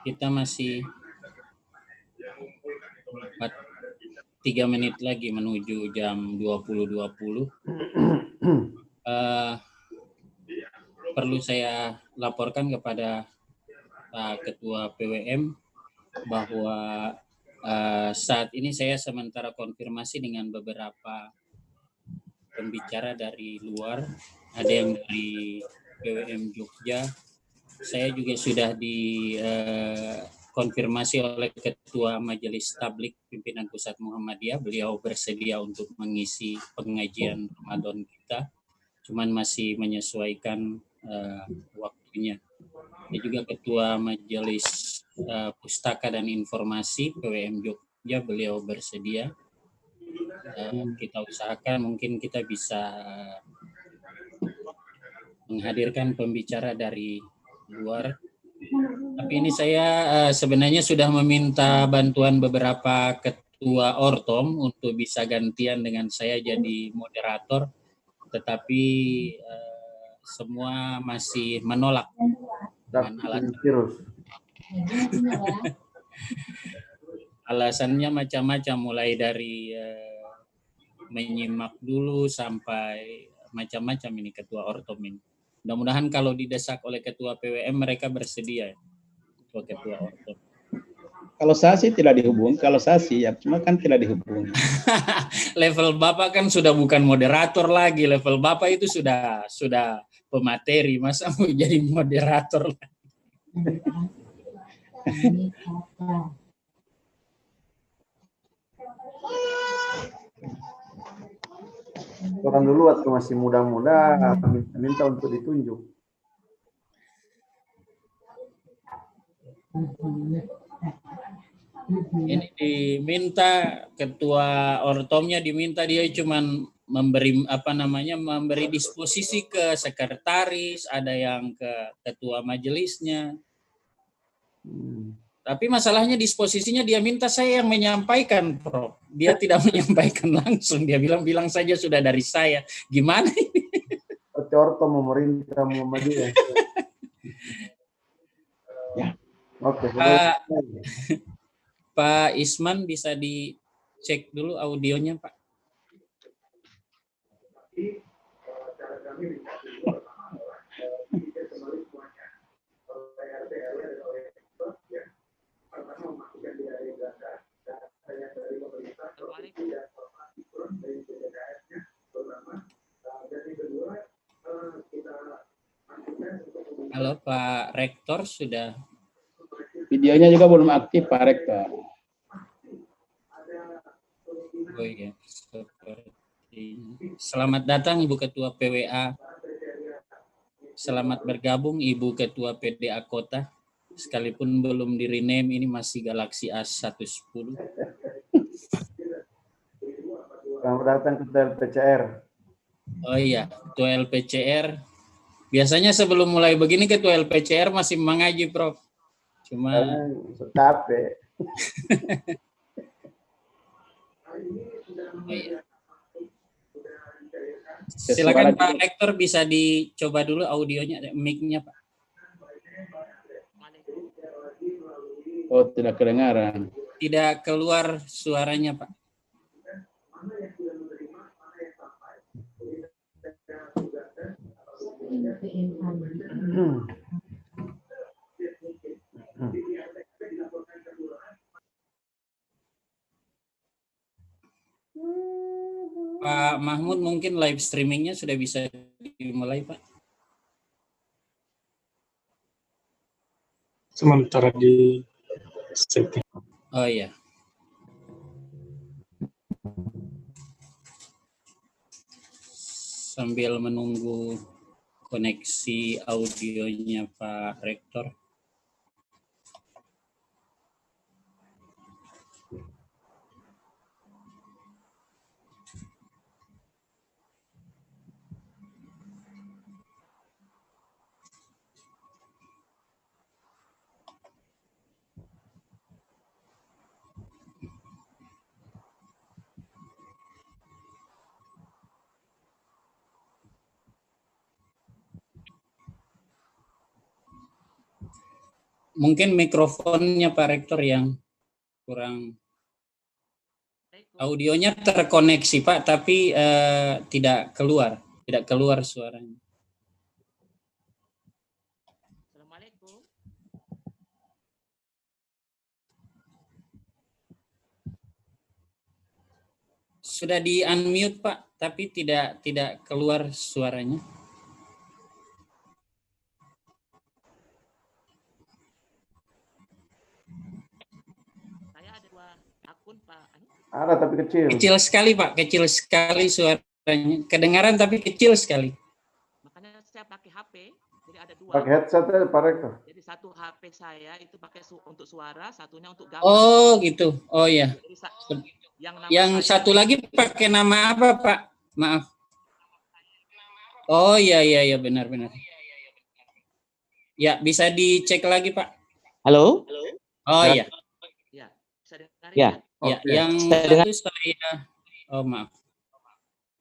Kita masih 3 menit lagi menuju jam 20.20. Perlu saya laporkan kepada Pak Ketua PWM bahwa saat ini saya sementara konfirmasi dengan beberapa pembicara dari luar, ada yang dari PWM Jogja. Saya juga sudah dikonfirmasi oleh Ketua Majelis Tablik Pimpinan Pusat Muhammadiyah. Beliau bersedia untuk mengisi pengajian Ramadan kita, cuman masih menyesuaikan waktunya. Ada juga Ketua Majelis Pustaka dan Informasi PWM Jogja, beliau bersedia. Kita usahakan mungkin kita bisa menghadirkan pembicara dari luar. Tapi ini saya sebenarnya sudah meminta bantuan beberapa ketua Ortom untuk bisa gantian dengan saya jadi moderator, tetapi semua masih menolak dengan alasan. Alasannya macam-macam, mulai dari menyimak dulu sampai macam-macam ini ketua Ortom ini. Mudah-mudahan kalau didesak oleh ketua PWM mereka bersedia, ketua Ortom. Kalau saya sih tidak dihubungi, kalau saya siap, cuma kan tidak dihubungi. Level Bapak kan sudah bukan moderator lagi, level Bapak itu sudah pemateri, masa mau jadi moderator lagi? Orang dulu waktu masih muda-muda minta untuk ditunjuk. Ini diminta ketua Ortomnya, diminta dia cuman memberi disposisi ke sekretaris, ada yang ke ketua majelisnya. Tapi masalahnya disposisinya dia minta saya yang menyampaikan, Prof. Dia tidak menyampaikan langsung, dia bilang saja sudah dari saya. Gimana ini? Ortom memerintah Muhammadiyah. Ya. Oke. Pak Isman bisa dicek dulu audionya, Pak. Halo Pak Rektor, sudah? Videonya juga belum aktif Pak Rektor. Oh iya, selamat datang Ibu Ketua PWA. Selamat bergabung Ibu Ketua PDA Kota. Sekalipun belum di rename, ini masih Galaxy A110. Selamat datang ke LPCR. Oh iya, Ketua LPCR. Biasanya sebelum mulai begini Ketua LPCR masih mengaji, Prof. Cuma capek. Oh, iya. Silakan Pak Rektor, bisa dicoba dulu audionya, mic-nya Pak. Oh, tidak kedengaran. Tidak keluar suaranya, Pak. Pak Mahmud, mungkin live streamingnya sudah bisa dimulai, Pak. Sementara di setting. Oh iya. Sambil menunggu koneksi audionya Pak Rektor. Mungkin mikrofonnya Pak Rektor yang kurang, audionya terkoneksi Pak, tapi tidak keluar suaranya. Assalamualaikum. Sudah di unmute Pak, tapi tidak keluar suaranya. Saya ada 2 akun Pak. Ada tapi kecil. Kecil sekali Pak, kecil sekali suaranya. Kedengaran tapi kecil sekali. Makanya saya pakai HP. Jadi ada 2. Pakai headset ya Pak Rektor. Jadi satu HP saya itu pakai untuk suara, satunya untuk gambar. Oh gitu. Oh ya. Jadi yang satu lagi pakai nama apa Pak? Maaf. Oh iya benar. Ya, bisa dicek lagi Pak. Halo? Oh iya. Ya, bisa dengar Ya. Ya, Oke. yang satu saya, oh maaf.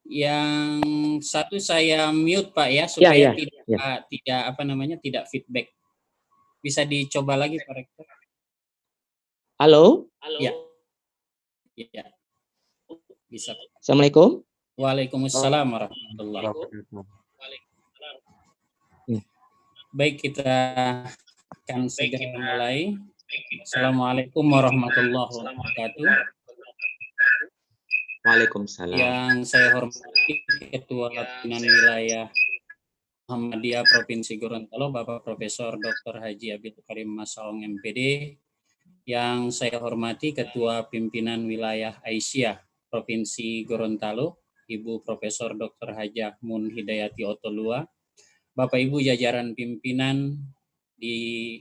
Yang satu saya mute Pak ya, supaya tidak apa namanya, tidak feedback. Bisa dicoba lagi Pak Rektor. Halo? Ya. Bisa. Assalamualaikum. Waalaikumsalam warahmatullahi wabarakatuh. Baik, kita akan segera mulai. Assalamualaikum warahmatullahi wabarakatuh. Waalaikumsalam. Yang saya hormati Ketua Pimpinan Wilayah Muhammadiyah Provinsi Gorontalo, Bapak Profesor Dr. Haji Abdul Karim Masaong MPD. Yang saya hormati Ketua Pimpinan Wilayah Aisyah Provinsi Gorontalo, Ibu Profesor Dr. Hajah Mun Hidayati Otolua, Bapak Ibu jajaran pimpinan di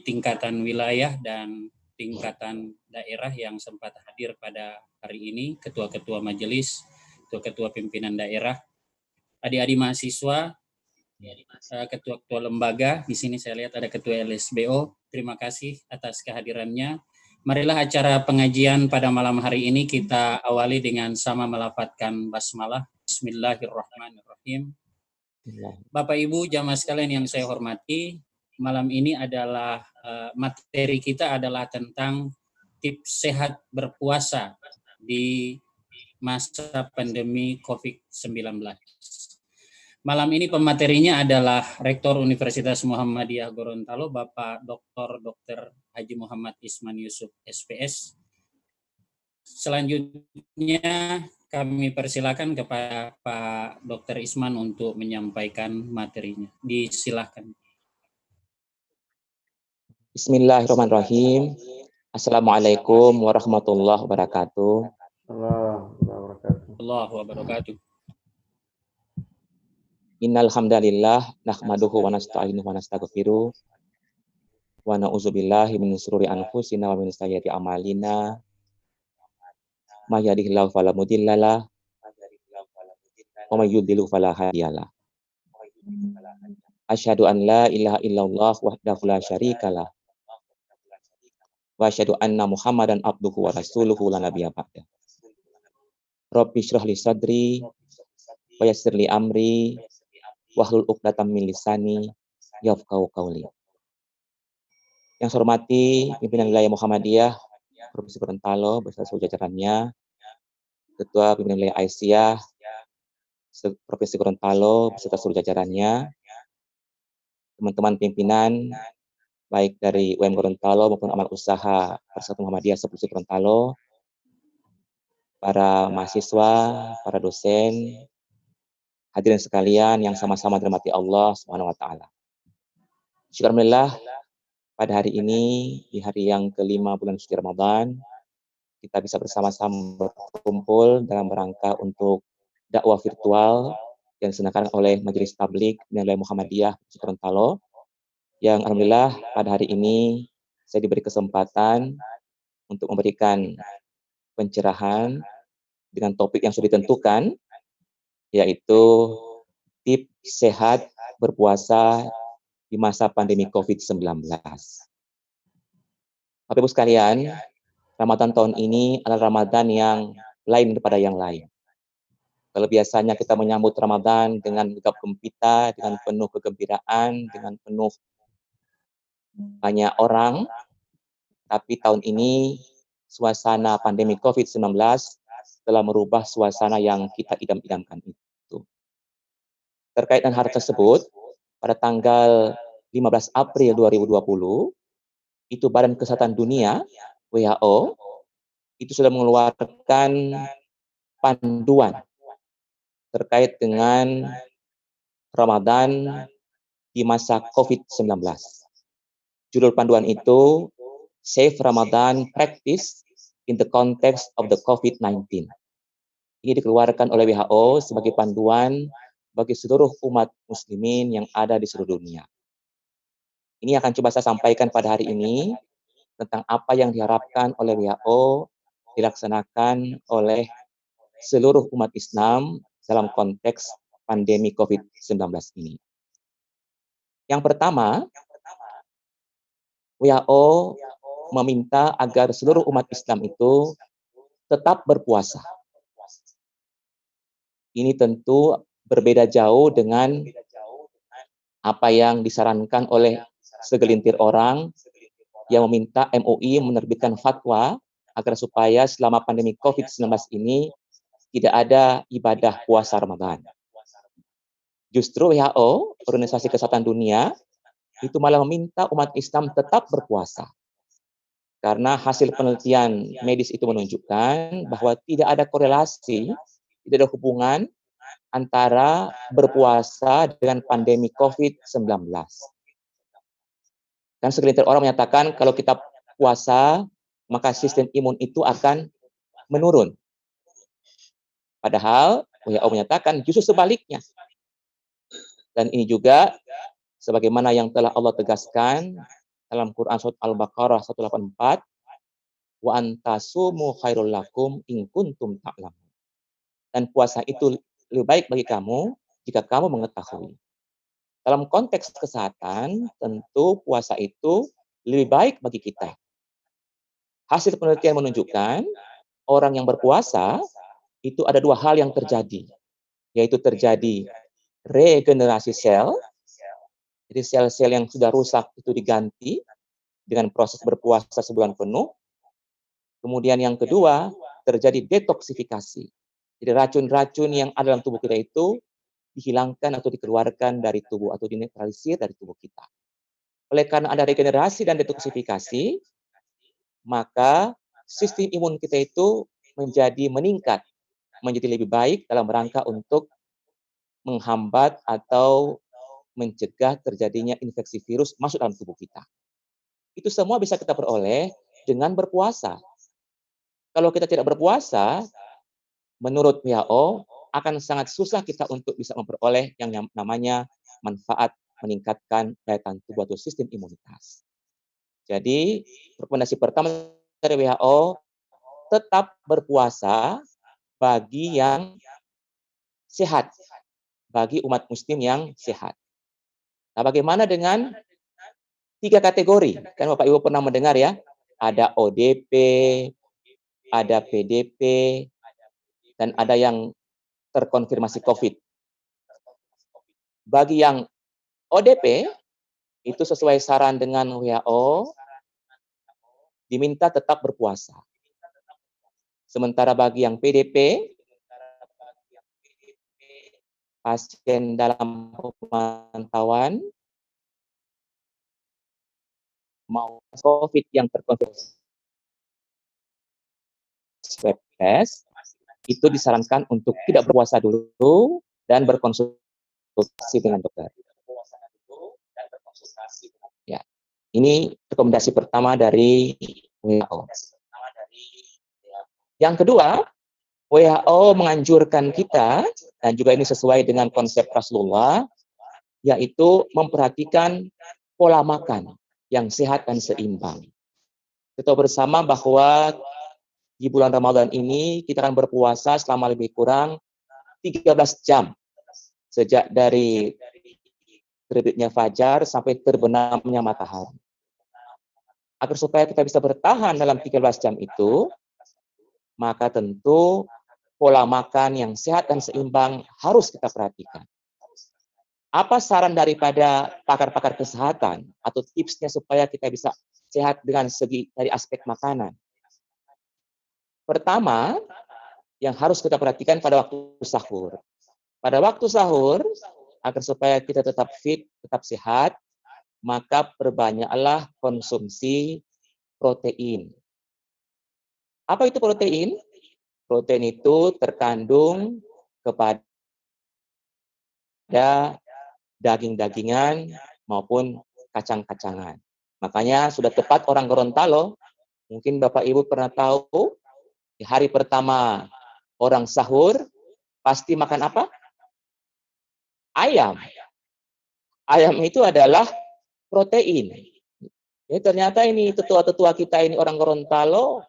tingkatan wilayah dan tingkatan daerah yang sempat hadir pada hari ini, ketua-ketua majelis, ketua-ketua pimpinan daerah, adik-adik mahasiswa, ketua-ketua lembaga. Di sini saya lihat ada ketua LSBO. Terima kasih atas kehadirannya. Marilah acara pengajian pada malam hari ini kita awali dengan sama melafadzkan basmalah. Bismillahirrahmanirrahim. Bapak Ibu jamaah sekalian yang saya hormati, malam ini adalah materi kita adalah tentang tips sehat berpuasa di masa pandemi COVID-19. Malam ini pematerinya adalah Rektor Universitas Muhammadiyah Gorontalo, Bapak Dr. Haji Muhammad Isman Yusuf SPS. Selanjutnya kami persilakan kepada Pak Dr. Isman untuk menyampaikan materinya. Disilakan. Bismillahirrahmanirrahim. Assalamualaikum warahmatullahi wabarakatuh. Allahu wabarakatuh. Innal hamdalillah nahmaduhu wa nasta'inuhu wa nastaghfiruh wa na'udzubillahi min shururi anfusina wa min sayyiati a'malina. May yahdihillahu fala mudhillalah wa may yudhlil fala hadiyalah. Asyhadu an la ilaha illallah wahdahu la syarikalah wa asyhadu anna Muhammadan abduhu wa rasuluhu la nabiyya ba'da. Rabbi shrah li sadri wa yassir li amri wahlul 'uqdatam min lisani yafqahu qawli. Yang saya hormati pimpinan wilayah Muhammadiyah Provinsi Gorontalo beserta seluruh jajarannya, Ketua Pimpinan Wilayah Aisyah Provinsi Gorontalo beserta seluruh jajarannya, teman-teman pimpinan baik dari UM Gorontalo maupun amal usaha Persatuan Muhammadiyah Provinsi Gorontalo, para mahasiswa, para dosen, hadirin sekalian yang sama-sama dirahmati Allah Subhanahu wa taala. Alhamdulillah, pada hari ini di hari yang kelima bulan suci Ramadan, kita bisa bersama-sama berkumpul dalam rangka untuk dakwah virtual yang diselenggarakan oleh Majelis Tabligh Wilayah Muhammadiyah Gorontalo. Yang alhamdulillah pada hari ini saya diberi kesempatan untuk memberikan pencerahan dengan topik yang sudah ditentukan, yaitu tips sehat berpuasa di masa pandemi COVID-19. Bapak Ibu sekalian, Ramadan tahun ini adalah Ramadan yang lain daripada yang lain. Kalau biasanya kita menyambut Ramadan dengan gegap gempita, dengan penuh kegembiraan, dengan penuh banyak orang, tapi tahun ini suasana pandemi COVID-19 telah merubah suasana yang kita idam-idamkan itu. Terkait dengan hal tersebut, pada tanggal 15 April 2020, itu Badan Kesehatan Dunia, WHO, itu sudah mengeluarkan panduan terkait dengan Ramadan di masa COVID-19. Judul panduan itu, Safe Ramadan Practice in the Context of the COVID-19. Ini dikeluarkan oleh WHO sebagai panduan bagi seluruh umat muslimin yang ada di seluruh dunia. Ini akan coba saya sampaikan pada hari ini tentang apa yang diharapkan oleh WHO dilaksanakan oleh seluruh umat Islam dalam konteks pandemi COVID-19 ini. Yang pertama, WHO meminta agar seluruh umat Islam itu tetap berpuasa. Ini tentu berbeda jauh dengan apa yang disarankan oleh segelintir orang yang meminta MUI menerbitkan fatwa agar supaya selama pandemi COVID-19 ini tidak ada ibadah puasa Ramadan. Justru WHO, Organisasi Kesehatan Dunia, itu malah meminta umat Islam tetap berpuasa. Karena hasil penelitian medis itu menunjukkan bahwa tidak ada korelasi, tidak ada hubungan antara berpuasa dengan pandemi COVID-19. Dan segelintir orang menyatakan kalau kita puasa, maka sistem imun itu akan menurun. Padahal WHO menyatakan justru sebaliknya. Dan ini juga sebagaimana yang telah Allah tegaskan dalam Quran surat Al-Baqarah 184, wa antasumu khairul lakum in kuntum ta'lamun. Dan puasa itu lebih baik bagi kamu jika kamu mengetahui. Dalam konteks kesehatan, tentu puasa itu lebih baik bagi kita. Hasil penelitian menunjukkan orang yang berpuasa itu ada dua hal yang terjadi, yaitu terjadi regenerasi sel, jadi sel-sel yang sudah rusak itu diganti dengan proses berpuasa sebulan penuh. Kemudian yang kedua, terjadi detoksifikasi. Jadi racun-racun yang ada dalam tubuh kita itu dihilangkan atau dikeluarkan dari tubuh atau dinetralisir dari tubuh kita. Oleh karena ada regenerasi dan detoksifikasi, maka sistem imun kita itu menjadi meningkat, menjadi lebih baik dalam rangka untuk menghambat atau mencegah terjadinya infeksi virus masuk dalam tubuh kita. Itu semua bisa kita peroleh dengan berpuasa. Kalau kita tidak berpuasa, menurut WHO, akan sangat susah kita untuk bisa memperoleh yang namanya manfaat meningkatkan daya tahan tubuh atau sistem imunitas. Jadi, rekomendasi pertama dari WHO, tetap berpuasa bagi yang sehat, bagi umat muslim yang sehat. Nah, bagaimana dengan 3 kategori? Kan Bapak Ibu pernah mendengar ya, ada ODP, ada PDP, dan ada yang terkonfirmasi COVID. Bagi yang ODP, itu sesuai saran dengan WHO, diminta tetap berpuasa. Sementara bagi yang PDP, pasien dalam pemantauan, mau COVID yang terkonfirmasi swab test, itu disarankan untuk tidak berpuasa dulu dan berkonsultasi dengan dokter. Ya, ini rekomendasi pertama dari WHO. Yang kedua, WHO menganjurkan kita, dan juga ini sesuai dengan konsep Rasulullah, yaitu memperhatikan pola makan yang sehat dan seimbang. Kita bersama bahwa di bulan Ramadan ini kita akan berpuasa selama lebih kurang 13 jam. Sejak dari terbitnya fajar sampai terbenamnya matahari. Agar supaya kita bisa bertahan dalam 13 jam itu, maka tentu pola makan yang sehat dan seimbang harus kita perhatikan. Apa saran daripada pakar-pakar kesehatan atau tipsnya supaya kita bisa sehat dengan segi dari aspek makanan? Pertama, yang harus kita perhatikan pada waktu sahur. Pada waktu sahur, agar supaya kita tetap fit, tetap sehat, maka perbanyaklah konsumsi protein. Apa itu protein? Protein itu terkandung kepada daging-dagingan maupun kacang-kacangan. Makanya sudah tepat orang Gorontalo, mungkin Bapak Ibu pernah tahu, di hari pertama orang sahur, pasti makan apa? Ayam. Ayam itu adalah protein. Jadi ternyata ini tetua-tetua kita ini orang Gorontalo,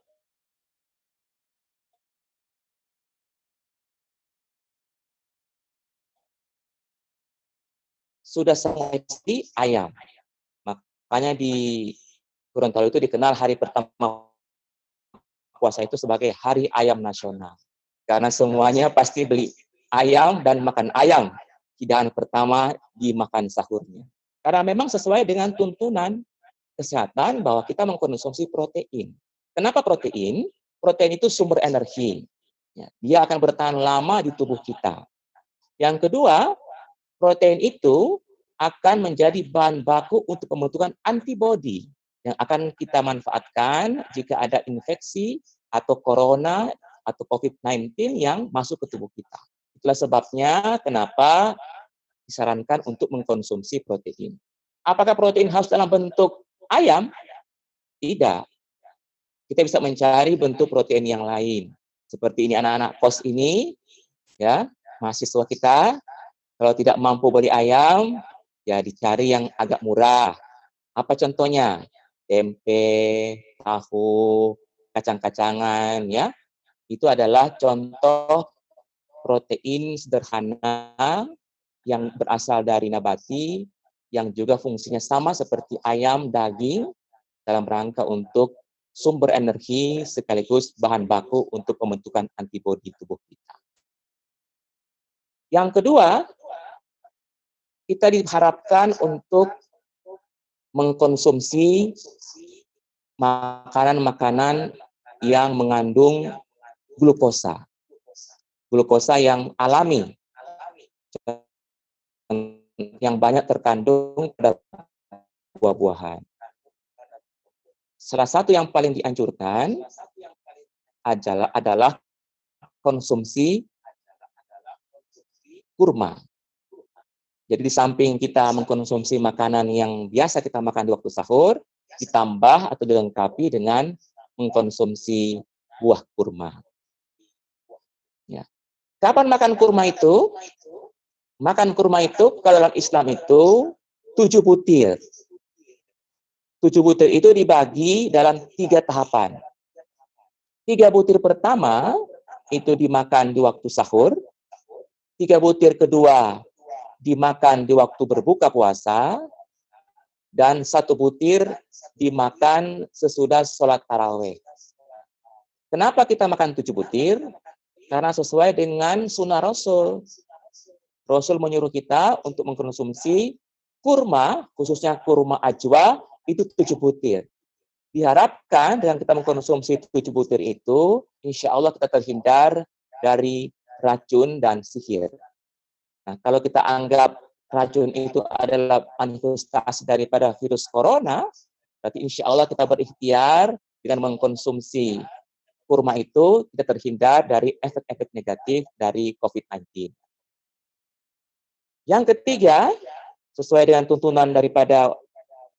sudah seleksi ayam. Makanya di Gorontalo itu dikenal hari pertama puasa itu sebagai Hari Ayam Nasional. Karena semuanya pasti beli ayam dan makan ayam. Hidangan pertama dimakan sahurnya. Karena memang sesuai dengan tuntunan kesehatan bahwa kita mengkonsumsi protein. Kenapa protein? Protein itu sumber energi. Ya, dia akan bertahan lama di tubuh kita. Yang kedua, protein itu akan menjadi bahan baku untuk pembentukan antibodi yang akan kita manfaatkan jika ada infeksi atau corona atau COVID-19 yang masuk ke tubuh kita. Itulah sebabnya kenapa disarankan untuk mengkonsumsi protein. Apakah protein harus dalam bentuk ayam? Tidak. Kita bisa mencari bentuk protein yang lain. Seperti ini anak-anak kos ini, ya, mahasiswa kita, kalau tidak mampu beli ayam, ya dicari yang agak murah. Apa contohnya? Tempe, tahu, kacang-kacangan, ya. Itu adalah contoh protein sederhana yang berasal dari nabati, yang juga fungsinya sama seperti ayam, daging, dalam rangka untuk sumber energi sekaligus bahan baku untuk pembentukan antibodi tubuh kita. Yang kedua, kita diharapkan untuk mengkonsumsi makanan-makanan yang mengandung glukosa. Glukosa yang alami, yang banyak terkandung pada buah-buahan. Salah satu yang paling dianjurkan adalah konsumsi kurma. Jadi di samping kita mengkonsumsi makanan yang biasa kita makan di waktu sahur, ditambah atau dilengkapi dengan mengkonsumsi buah kurma. Ya. Kapan makan kurma itu? Makan kurma itu kalau dalam Islam itu 7 butir. 7 butir itu dibagi dalam 3 tahapan. 3 butir pertama itu dimakan di waktu sahur. 3 butir kedua dimakan di waktu berbuka puasa. Dan 1 butir dimakan sesudah sholat tarawih. Kenapa kita makan 7 butir? Karena sesuai dengan sunnah Rasul. Rasul menyuruh kita untuk mengkonsumsi kurma, khususnya kurma ajwa, itu 7 butir. Diharapkan dengan kita mengkonsumsi 7 butir itu, insya Allah kita terhindar dari racun dan sihir. Nah, kalau kita anggap racun itu adalah manifestasi daripada virus corona, berarti insya Allah kita berikhtiar dengan mengkonsumsi kurma itu, kita terhindar dari efek-efek negatif dari COVID-19. Yang ketiga, sesuai dengan tuntunan daripada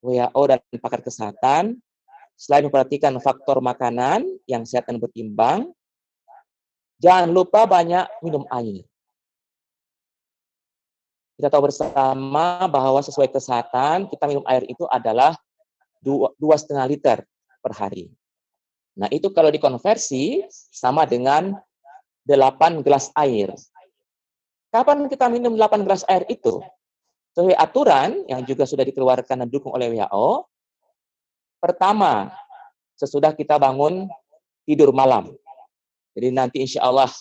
WHO dan pakar kesehatan, selain memperhatikan faktor makanan yang sehat dan berimbang, jangan lupa banyak minum air. Kita tahu bersama bahwa sesuai kesehatan, kita minum air itu adalah 2,5 liter per hari. Nah, itu kalau dikonversi sama dengan 8 gelas air. Kapan kita minum 8 gelas air itu? Sesuai aturan yang juga sudah dikeluarkan dan didukung oleh WHO, pertama, sesudah kita bangun tidur malam. Jadi nanti insya Allah,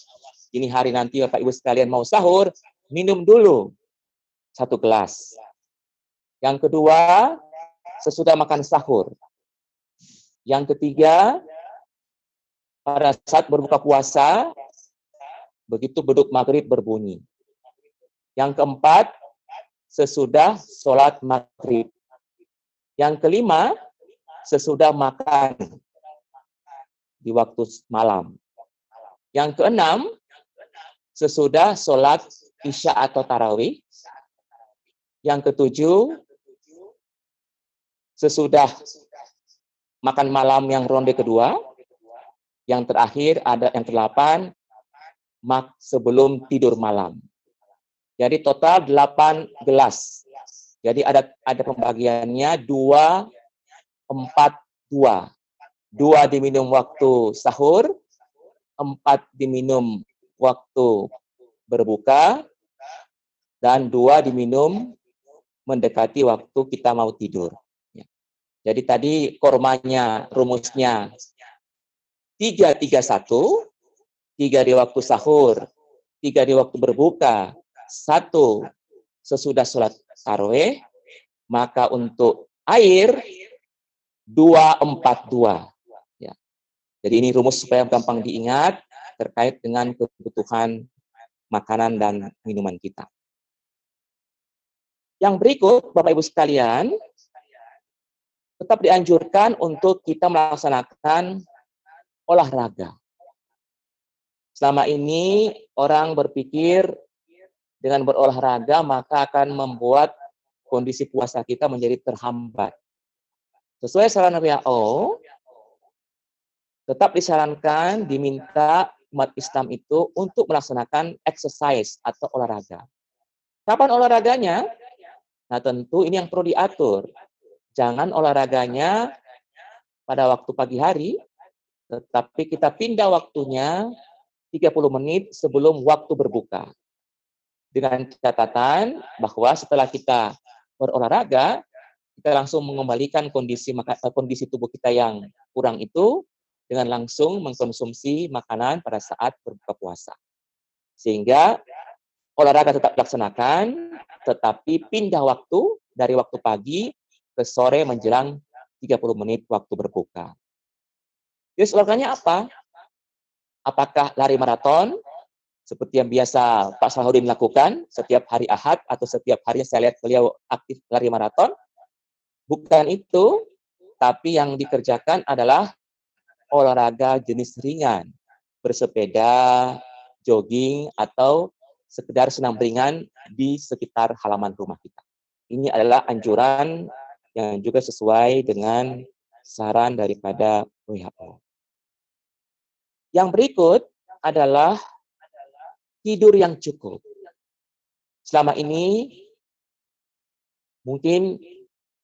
ini hari nanti Bapak Ibu sekalian mau sahur, minum dulu 1 gelas. Yang kedua, sesudah makan sahur. Yang ketiga, pada saat berbuka puasa, begitu beduk maghrib berbunyi. Yang keempat, sesudah sholat maghrib. Yang kelima, sesudah makan di waktu malam. Yang keenam, sesudah sholat isya atau tarawih. Yang ketujuh, sesudah makan malam yang ronde kedua. Yang terakhir ada yang ke-8, sebelum tidur malam. Jadi total 8 gelas. Jadi ada pembagiannya 2, 4, 2. 2 diminum waktu sahur, 4 diminum waktu berbuka, dan 2 diminum mendekati waktu kita mau tidur. Jadi tadi kormanya, rumusnya 3-3-1, 3 di waktu sahur, 3 di waktu berbuka, 1 sesudah sholat tarawih, maka untuk air 2-4-2. Ya. Jadi ini rumus supaya gampang diingat terkait dengan kebutuhan makanan dan minuman kita. Yang berikut, Bapak Ibu sekalian, tetap dianjurkan untuk kita melaksanakan olahraga. Selama ini orang berpikir dengan berolahraga maka akan membuat kondisi puasa kita menjadi terhambat. Sesuai saran WHO, tetap disarankan, diminta umat Islam itu untuk melaksanakan exercise atau olahraga. Kapan olahraganya? Nah, tentu ini yang perlu diatur. Jangan olahraganya pada waktu pagi hari, tetapi kita pindah waktunya 30 menit sebelum waktu berbuka. Dengan catatan bahwa setelah kita berolahraga, kita langsung mengembalikan kondisi tubuh kita yang kurang itu dengan langsung mengkonsumsi makanan pada saat berbuka puasa. Sehingga olahraga tetap dilaksanakan, tetapi pindah waktu dari waktu pagi ke sore menjelang 30 menit waktu berbuka. Jadi olahraganya apa? Apakah lari maraton, seperti yang biasa Pak Salahuddin lakukan setiap hari Ahad atau setiap hari saya lihat beliau aktif lari maraton? Bukan itu, tapi yang dikerjakan adalah olahraga jenis ringan, bersepeda, jogging, atau sekedar senam ringan di sekitar halaman rumah kita. Ini adalah anjuran yang juga sesuai dengan saran daripada WHO. Yang berikut adalah tidur yang cukup. Selama ini mungkin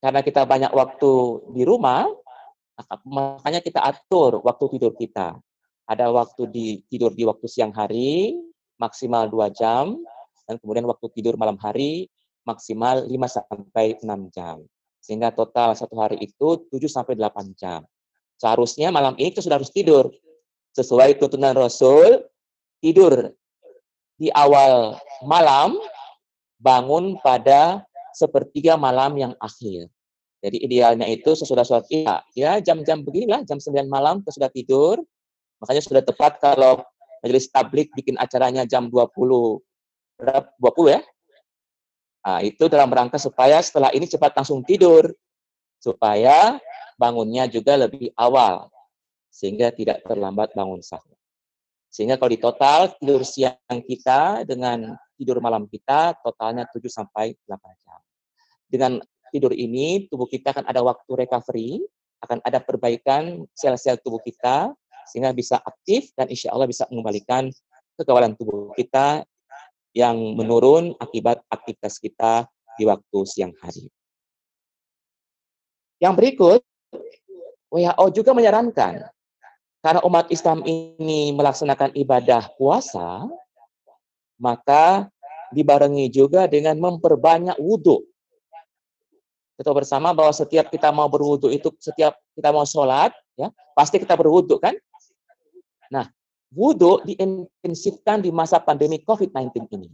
karena kita banyak waktu di rumah, makanya kita atur waktu tidur kita. Ada waktu tidur di waktu siang hari, maksimal 2 jam, dan kemudian waktu tidur malam hari, maksimal 5-6 jam. Sehingga total 1 hari itu 7-8 jam. Seharusnya malam ini kita sudah harus tidur. Sesuai tuntunan Rasul, tidur di awal malam, bangun pada 1/3 malam yang akhir. Jadi idealnya itu sesudah sholat isya, ya jam-jam beginilah, jam 9 malam kita sudah tidur. Makanya sudah tepat kalau majelis tablik bikin acaranya jam 20 ya. Nah, itu dalam rangka supaya setelah ini cepat langsung tidur, supaya bangunnya juga lebih awal, sehingga tidak terlambat bangun sahur. Sehingga kalau di total tidur siang kita dengan tidur malam kita totalnya 7-8 jam. Dengan tidur ini tubuh kita akan ada waktu recovery, akan ada perbaikan sel-sel tubuh kita sehingga bisa aktif dan insya Allah bisa mengembalikan kekebalan tubuh kita yang menurun akibat aktivitas kita di waktu siang hari. Yang berikut, WHO juga menyarankan karena umat Islam ini melaksanakan ibadah puasa, maka dibarengi juga dengan memperbanyak wudhu. Kita bersama bahwa setiap kita mau berwudhu itu, setiap kita mau sholat, ya pasti kita berwudhu kan? Nah, wudhu diintensifkan di masa pandemi COVID-19 ini.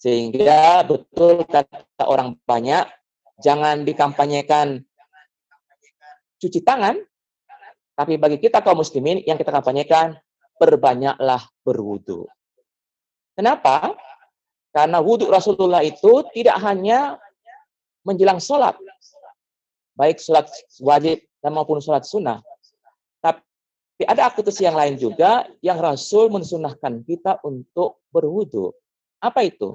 Sehingga betul kata orang banyak, jangan dikampanyekan cuci tangan, tapi bagi kita kaum muslimin yang kita kampanyekan, perbanyaklah berwudu. Kenapa? Karena wudu Rasulullah itu tidak hanya menjelang sholat, baik sholat wajib dan maupun sholat sunnah. Tapi ada aktivitas yang lain juga yang Rasul mensunahkan kita untuk berwudu. Apa itu?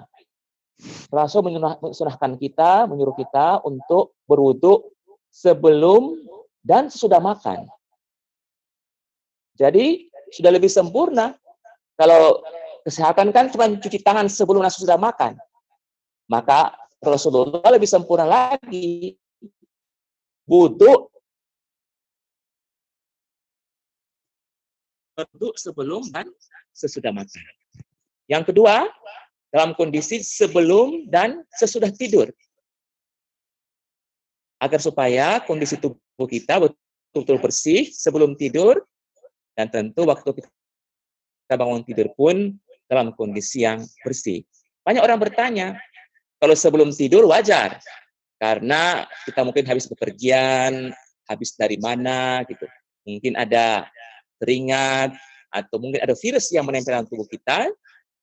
Rasul mensunahkan kita, menyuruh kita untuk berwudu sebelum dan sesudah makan. Jadi sudah lebih sempurna. Kalau kesehatan kan cuma cuci tangan sebelum dan sesudah makan. Maka Rasulullah lebih sempurna lagi. Wudu sebelum dan sesudah makan. Yang kedua, dalam kondisi sebelum dan sesudah tidur. Agar supaya kondisi tubuh kita betul-betul bersih sebelum tidur, dan tentu waktu kita bangun tidur pun dalam kondisi yang bersih. Banyak orang bertanya, kalau sebelum tidur wajar, karena kita mungkin habis bepergian, habis dari mana, gitu. Mungkin ada keringat, atau mungkin ada virus yang menempel dalam tubuh kita.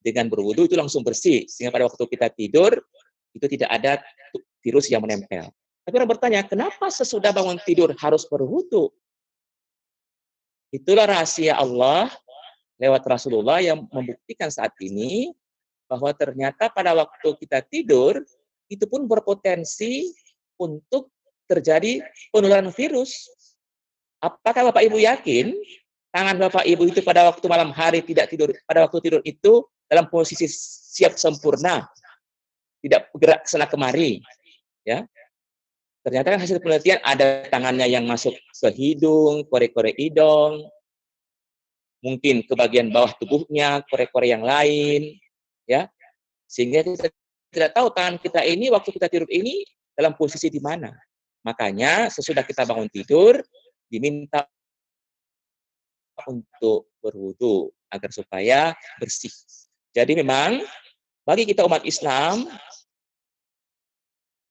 Dengan berwudu itu langsung bersih, sehingga pada waktu kita tidur itu tidak ada virus yang menempel. Tapi orang bertanya, kenapa sesudah bangun tidur harus berwudu? Itulah rahasia Allah lewat Rasulullah yang membuktikan saat ini bahwa ternyata pada waktu kita tidur itu pun berpotensi untuk terjadi penularan virus. Apakah Bapak Ibu yakin tangan Bapak Ibu itu pada waktu malam hari tidak tidur, pada waktu tidur itu dalam posisi siap sempurna, tidak bergerak kesana kemari, ya? Ternyata kan hasil penelitian ada tangannya yang masuk ke hidung, korek-korek hidung, mungkin ke bagian bawah tubuhnya, korek-korek yang lain, ya, sehingga kita tidak tahu tangan kita ini waktu kita tidur ini dalam posisi di mana. Makanya sesudah kita bangun tidur diminta untuk berwudu agar supaya bersih. Jadi memang bagi kita umat Islam,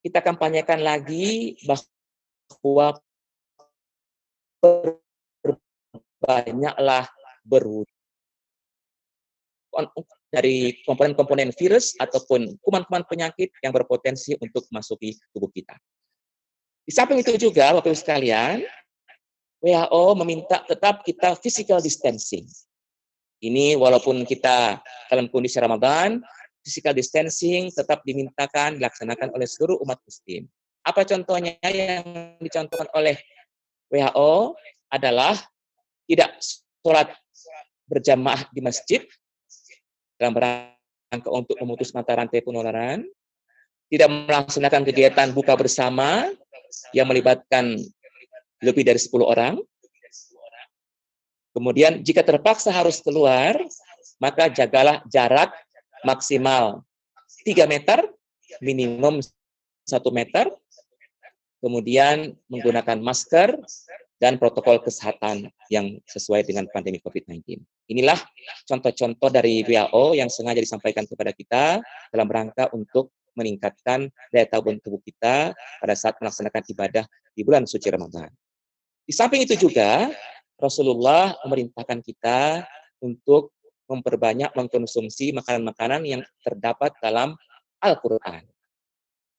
kita kampanyekan lagi bahwa banyaklah berwudu dari komponen-komponen virus ataupun kuman-kuman penyakit yang berpotensi untuk masuki tubuh kita. Di samping itu juga, Bapak Ibu sekalian, WHO meminta tetap kita physical distancing. Ini walaupun kita dalam kondisi Ramadan, physical distancing tetap dimintakan dilaksanakan oleh seluruh umat muslim. Apa contohnya yang dicontohkan oleh WHO adalah tidak sholat berjamaah di masjid dalam rangka untuk memutus mata rantai penularan, tidak melaksanakan kegiatan buka bersama yang melibatkan lebih dari 10 orang. Kemudian jika terpaksa harus keluar, maka jagalah jarak maksimal 3 meter, minimum 1 meter, kemudian menggunakan masker dan protokol kesehatan yang sesuai dengan pandemi COVID-19. Inilah contoh-contoh dari WHO yang sengaja disampaikan kepada kita dalam rangka untuk meningkatkan daya tahan tubuh kita pada saat melaksanakan ibadah di bulan suci Ramadan. Di samping itu juga, Rasulullah memerintahkan kita untuk memperbanyak mengkonsumsi makanan-makanan yang terdapat dalam Al-Quran.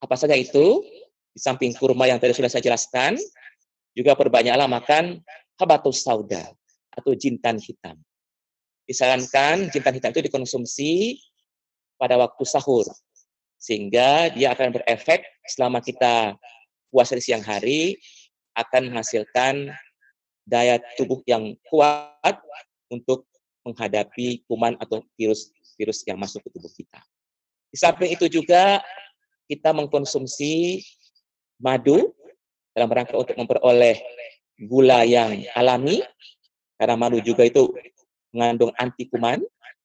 Apa saja itu? Di samping kurma yang tadi sudah saya jelaskan, juga perbanyaklah makan habatus sauda atau jintan hitam. Disarankan jintan hitam itu dikonsumsi pada waktu sahur, sehingga dia akan berefek selama kita puasa di siang hari, akan menghasilkan daya tubuh yang kuat untuk menghadapi kuman atau virus yang masuk ke tubuh kita. Di samping itu juga kita mengkonsumsi madu dalam rangka untuk memperoleh gula yang alami, karena madu juga itu mengandung anti kuman,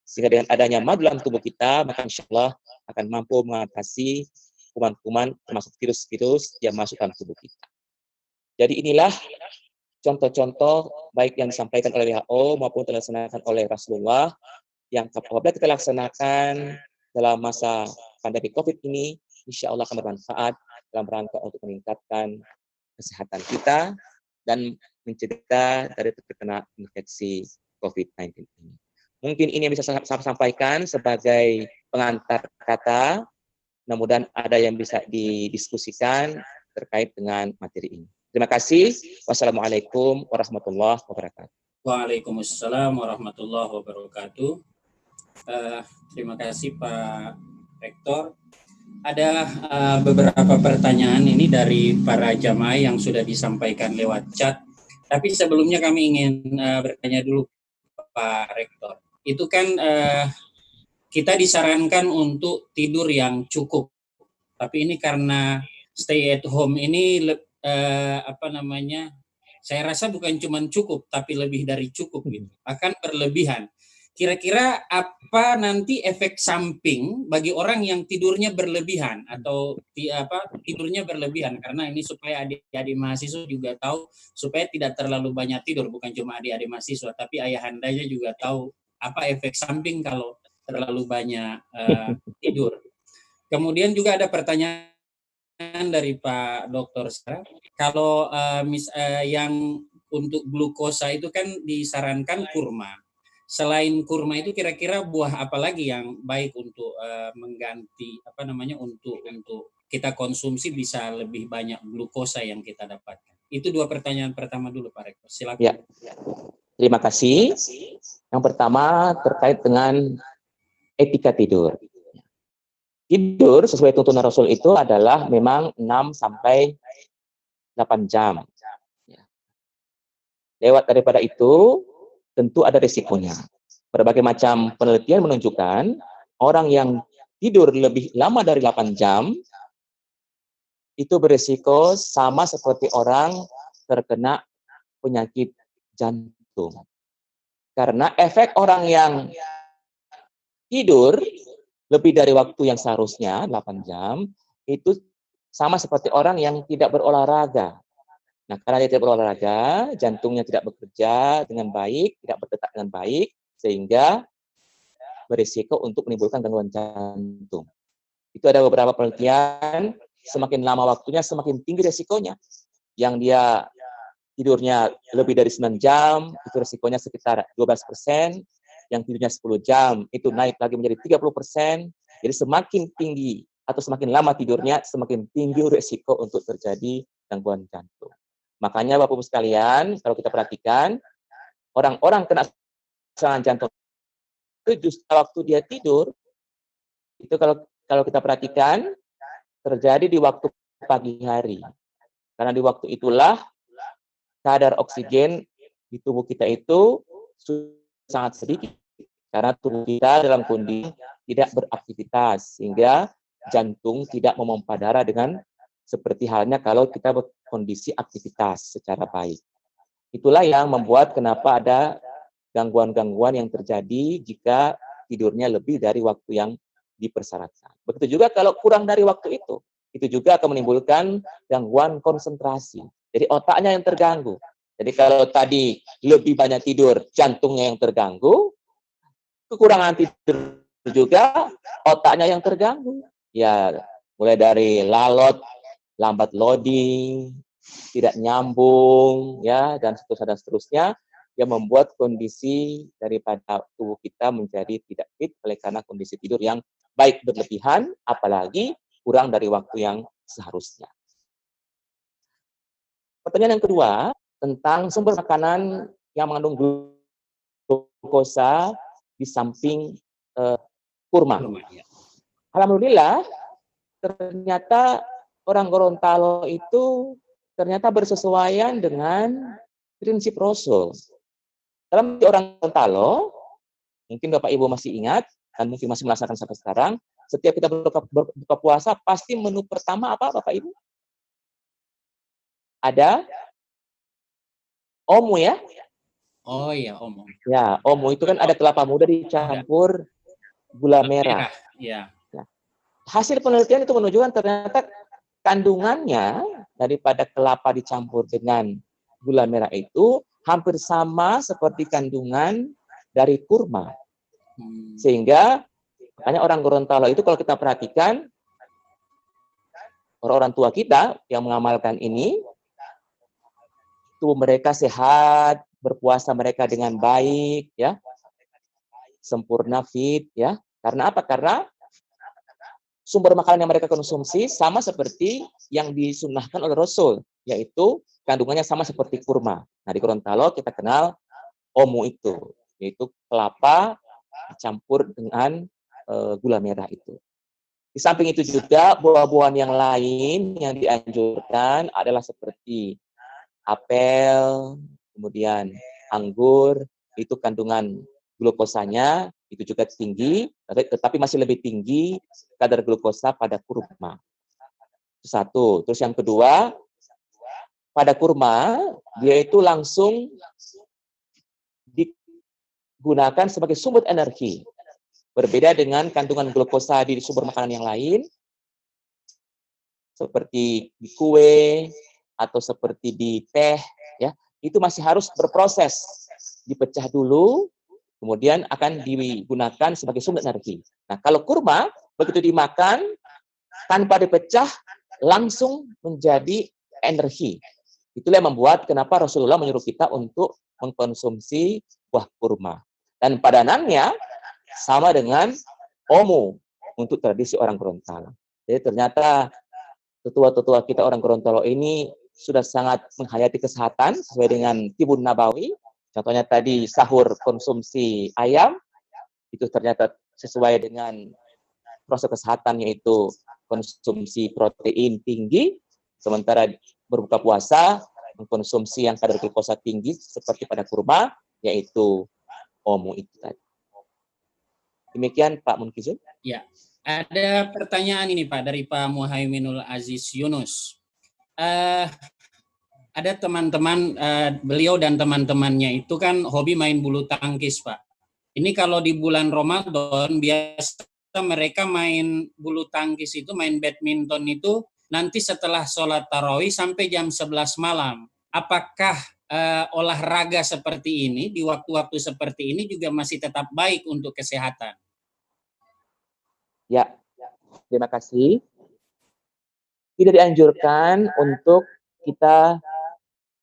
sehingga dengan adanya madu dalam tubuh kita, maka insya Allah akan mampu mengatasi kuman-kuman termasuk virus-virus yang masuk dalam tubuh kita. Jadi inilah contoh-contoh baik yang disampaikan oleh WHO maupun dilaksanakan oleh Rasulullah yang apabila kita laksanakan dalam masa pandemi COVID ini insya Allah akan bermanfaat dalam rangka untuk meningkatkan kesehatan kita dan mencegah dari terkena infeksi COVID-19 ini. Mungkin ini yang bisa saya sampaikan sebagai pengantar kata. Mudah-mudahan ada yang bisa didiskusikan terkait dengan materi ini. Terima kasih. Wassalamualaikum warahmatullahi wabarakatuh. Waalaikumsalam warahmatullahi wabarakatuh. Terima kasih Pak Rektor. Ada beberapa pertanyaan ini dari para jamaah yang sudah disampaikan lewat chat. Tapi sebelumnya kami ingin bertanya dulu Pak Rektor. Itu kan kita disarankan untuk tidur yang cukup. Tapi ini karena stay at home ini saya rasa bukan cuma cukup tapi lebih dari cukup gitu. Akan berlebihan. Kira-kira apa nanti efek samping bagi orang yang tidurnya berlebihan atau tidurnya berlebihan, karena ini supaya adik-adik mahasiswa juga tahu supaya tidak terlalu banyak tidur, bukan cuma adik-adik mahasiswa tapi ayahandanya juga tahu apa efek samping kalau terlalu banyak tidur. Kemudian juga ada pertanyaan dari Pak Dr. Sarah, kalau yang untuk glukosa itu kan disarankan kurma. Selain kurma itu kira-kira buah apa lagi yang baik untuk mengganti untuk kita konsumsi bisa lebih banyak glukosa yang kita dapatkan. Itu dua pertanyaan pertama dulu Pak Rektor. Silakan. Ya. Terima kasih. Yang pertama terkait dengan etika tidur. Tidur sesuai tuntunan Rasul itu adalah memang 6 sampai 8 jam. Lewat daripada itu tentu ada risikonya. Berbagai macam penelitian menunjukkan orang yang tidur lebih lama dari 8 jam itu berisiko sama seperti orang terkena penyakit jantung. Karena efek orang yang tidur lebih dari waktu yang seharusnya 8 jam itu sama seperti orang yang tidak berolahraga. Nah, karena dia tidak berolahraga, jantungnya tidak bekerja dengan baik, tidak berdetak dengan baik, sehingga berisiko untuk menimbulkan gangguan jantung. Itu ada beberapa penelitian, semakin lama waktunya, semakin tinggi risikonya. Yang dia tidurnya lebih dari 9 jam, itu risikonya sekitar 12%, yang tidurnya 10 jam, itu naik lagi menjadi 30%, jadi semakin tinggi atau semakin lama tidurnya, semakin tinggi risiko untuk terjadi gangguan jantung. Makanya Bapak-Ibu sekalian, kalau kita perhatikan, orang-orang kena serangan jantung itu justru waktu dia tidur, itu kalau kita perhatikan, terjadi di waktu pagi hari. Karena di waktu itulah kadar oksigen di tubuh kita itu sangat sedikit. Karena tubuh kita dalam kondisi tidak beraktivitas, sehingga jantung tidak memompa darah dengan seperti halnya kalau kita berkondisi aktivitas secara baik. Itulah yang membuat kenapa ada gangguan-gangguan yang terjadi jika tidurnya lebih dari waktu yang dipersyaratkan. Begitu juga kalau kurang dari waktu itu juga akan menimbulkan gangguan konsentrasi. Jadi otaknya yang terganggu. Jadi kalau tadi lebih banyak tidur, jantungnya yang terganggu, kekurangan tidur juga otaknya yang terganggu. Ya, mulai dari lambat loading, tidak nyambung, ya, dan seterusnya yang membuat kondisi daripada tubuh kita menjadi tidak fit oleh karena kondisi tidur yang baik berlebihan, apalagi kurang dari waktu yang seharusnya. Pertanyaan yang kedua tentang sumber makanan yang mengandung glukosa di samping kurma. Alhamdulillah, ternyata orang Gorontalo itu ternyata bersesuaian dengan prinsip Rasul. Dalam orang Gorontalo, mungkin Bapak Ibu masih ingat, dan mungkin masih melaksanakan sampai sekarang, setiap kita berbuka puasa, pasti menu pertama apa Bapak Ibu? Ada omu ya? Oh iya, omu. Ya, omu itu kan ada kelapa muda dicampur gula merah. Ya. Hasil penelitian itu menunjukkan ternyata kandungannya daripada kelapa dicampur dengan gula merah itu hampir sama seperti kandungan dari kurma. Sehingga Makanya orang Gorontalo itu kalau kita perhatikan, orang-orang tua kita yang mengamalkan ini, tubuh mereka sehat, berpuasa mereka dengan baik, ya, sempurna fit, ya. Karena apa? Karena sumber makanan yang mereka konsumsi sama seperti yang disunnahkan oleh Rasul, yaitu kandungannya sama seperti kurma. Nah, di Gorontalo kita kenal omu itu, yaitu kelapa dicampur dengan gula merah itu. Di samping itu juga buah-buahan yang lain yang dianjurkan adalah seperti apel, kemudian anggur, itu kandungan glukosanya itu juga tinggi, tetapi masih lebih tinggi kadar glukosa pada kurma. Itu satu. Terus yang kedua, pada kurma dia itu langsung digunakan sebagai sumber energi. Berbeda dengan kandungan glukosa di sumber makanan yang lain, seperti di kue atau seperti di teh, ya, itu masih harus berproses, dipecah dulu, kemudian akan digunakan sebagai sumber energi. Nah, kalau kurma begitu dimakan tanpa dipecah langsung menjadi energi. Itulah yang membuat kenapa Rasulullah menyuruh kita untuk mengkonsumsi buah kurma. Dan padanannya sama dengan omu untuk tradisi orang Gorontalo. Jadi ternyata tetua-tetua kita orang Gorontalo ini sudah sangat menghayati kesehatan sesuai dengan Tibun Nabawi. Contohnya tadi sahur konsumsi ayam, itu ternyata sesuai dengan proses kesehatan, yaitu konsumsi protein tinggi, sementara berbuka puasa mengkonsumsi yang kadar glukosa tinggi seperti pada kurma, yaitu omu itu tadi. Demikian Pak Munkizul. Ya, ada pertanyaan ini Pak dari Pak Muhaiminul Aziz Yunus. Ada teman-teman, beliau dan teman-temannya itu kan hobi main bulu tangkis Pak. Ini kalau di bulan Ramadan biasa mereka main bulu tangkis itu, main badminton itu nanti setelah sholat tarawih sampai jam 11 malam. Apakah olahraga seperti ini di waktu-waktu seperti ini juga masih tetap baik untuk kesehatan? Ya, terima kasih. Tidak dianjurkan untuk kita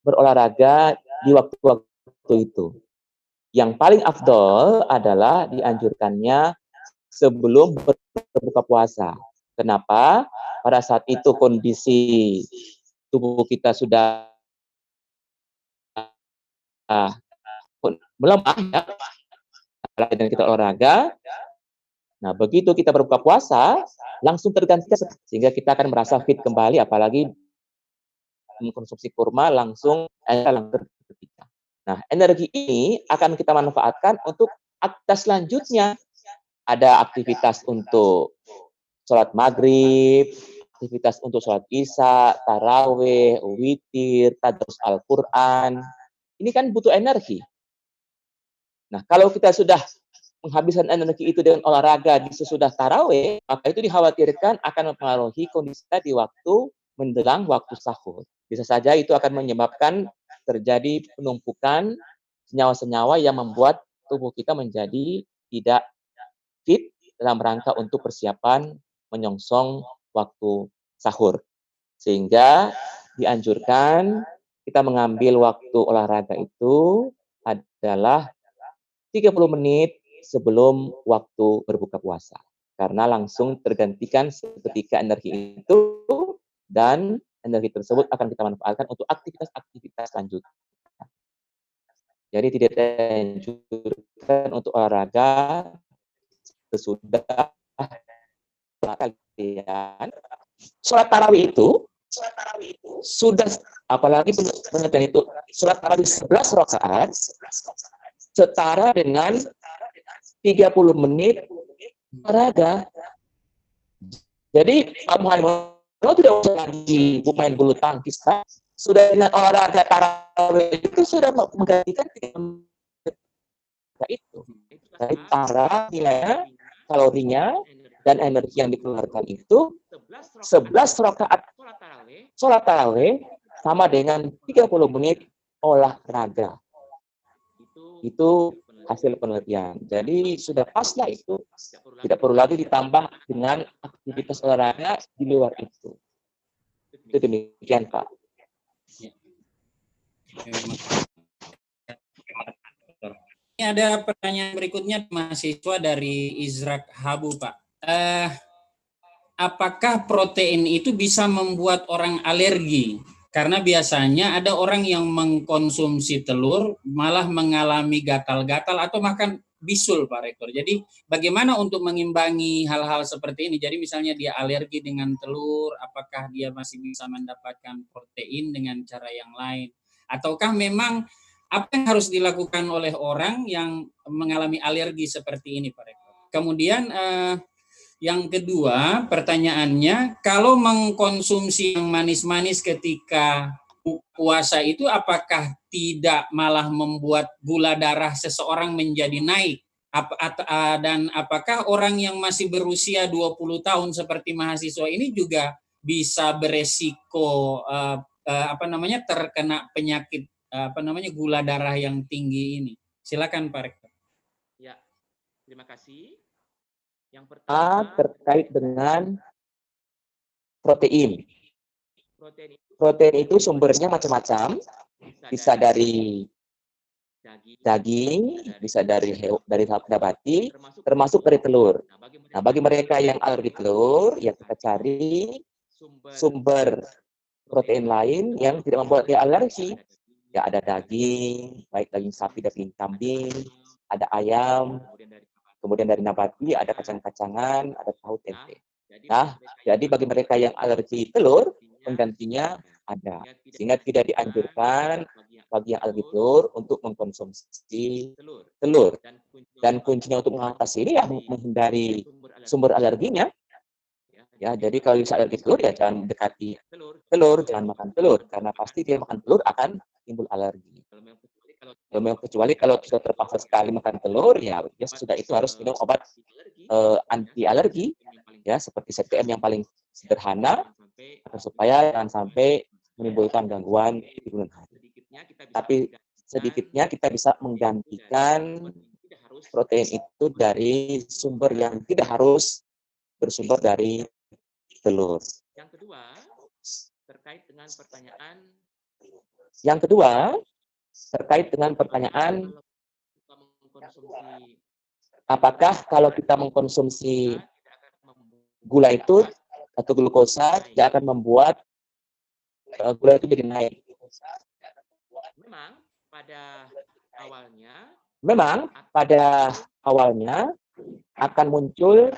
berolahraga di waktu-waktu itu. Yang paling afdol adalah dianjurkannya sebelum berbuka puasa. Kenapa? Pada saat itu kondisi tubuh kita sudah melemah, ya, dan kita olahraga. Nah, begitu kita berbuka puasa, langsung tergantikan sehingga kita akan merasa fit kembali, apalagi mengkonsumsi kurma langsung tergantikan. Nah, energi ini akan kita manfaatkan untuk aktivitas selanjutnya. Ada aktivitas untuk sholat maghrib, aktivitas untuk sholat isya, taraweh, witir, tadarus Al-Quran. Ini kan butuh energi. Nah, kalau kita sudah menghabiskan energi itu dengan olahraga di sesudah taraweh, maka itu dikhawatirkan akan mempengaruhi kondisi kita di waktu menjelang waktu sahur. Bisa saja itu akan menyebabkan terjadi penumpukan senyawa-senyawa yang membuat tubuh kita menjadi tidak fit dalam rangka untuk persiapan menyongsong waktu sahur. Sehingga dianjurkan kita mengambil waktu olahraga itu adalah 30 menit sebelum waktu berbuka puasa. Karena langsung tergantikan seketika energi itu, dan energi tersebut akan kita manfaatkan untuk aktivitas-aktivitas selanjutnya. Jadi tidak dianjurkan untuk olahraga sesudah kalian sholat tarawih itu sudah, apalagi pengertian itu sholat tarawih 11 rakaat setara dengan 30 menit olahraga. Jadi Pak Muhammad tidak usah lagi main bulu tangkis, Pak. Sudah dengan olahraga tarawih itu sudah menggantikan itu. Dari nilai kalorinya dan energi yang dikeluarkan itu 11 rakaat sholat tarawih sama dengan 30 menit olahraga. Itu hasil penelitian. Jadi sudah pas lah itu, tidak perlu lagi ditambah dengan aktivitas olahraga di luar itu. Itu demikian, Pak. Ini ada pertanyaan berikutnya mahasiswa dari Izrak Habu, Pak. Apakah protein itu bisa membuat orang alergi? Karena biasanya ada orang yang mengkonsumsi telur malah mengalami gatal-gatal atau bahkan bisul, Pak Rektor. Jadi bagaimana untuk mengimbangi hal-hal seperti ini? Jadi misalnya dia alergi dengan telur, apakah dia masih bisa mendapatkan protein dengan cara yang lain? Ataukah memang apa yang harus dilakukan oleh orang yang mengalami alergi seperti ini, Pak Rektor? Kemudian yang kedua, pertanyaannya, kalau mengkonsumsi yang manis-manis ketika puasa itu apakah tidak malah membuat gula darah seseorang menjadi naik? Dan apakah orang yang masih berusia 20 tahun seperti mahasiswa ini juga bisa beresiko terkena penyakit gula darah yang tinggi ini? Silakan, Pak Rektor. Ya, terima kasih. Yang pertama terkait dengan protein. protein itu sumbernya macam-macam, bisa dari daging, bisa dari nabati, termasuk dari telur. Nah, bagi mereka yang alergi telur, ya kita cari sumber protein lain yang tidak membuat dia alergi. Ya ada daging, baik daging sapi, daging kambing, ada ayam, kemudian dari nabati ada kacang-kacangan, ada tahu tempe. Nah, jadi bagi mereka yang alergi telur, penggantinya ada. Sehingga tidak dianjurkan bagi yang alergi telur untuk mengkonsumsi telur. Dan kuncinya untuk mengatasi ini ya menghindari sumber alerginya. Ya, jadi kalau bisa alergi telur ya jangan dekati telur, jangan makan telur karena pasti dia makan telur akan timbul alergi. Kecuali kalau sudah terpaksa sekali makan telur, ya sudah itu harus minum obat anti alergi, ya seperti CTM yang paling sederhana, supaya jangan sampai menimbulkan gangguan di kemudian hari. Tapi sedikitnya kita bisa menggantikan protein itu dari sumber yang tidak harus bersumber dari telur. Yang kedua, terkait dengan pertanyaan apakah kalau kita mengkonsumsi gula itu atau glukosa tidak akan membuat gula itu jadi naik? Memang pada awalnya akan muncul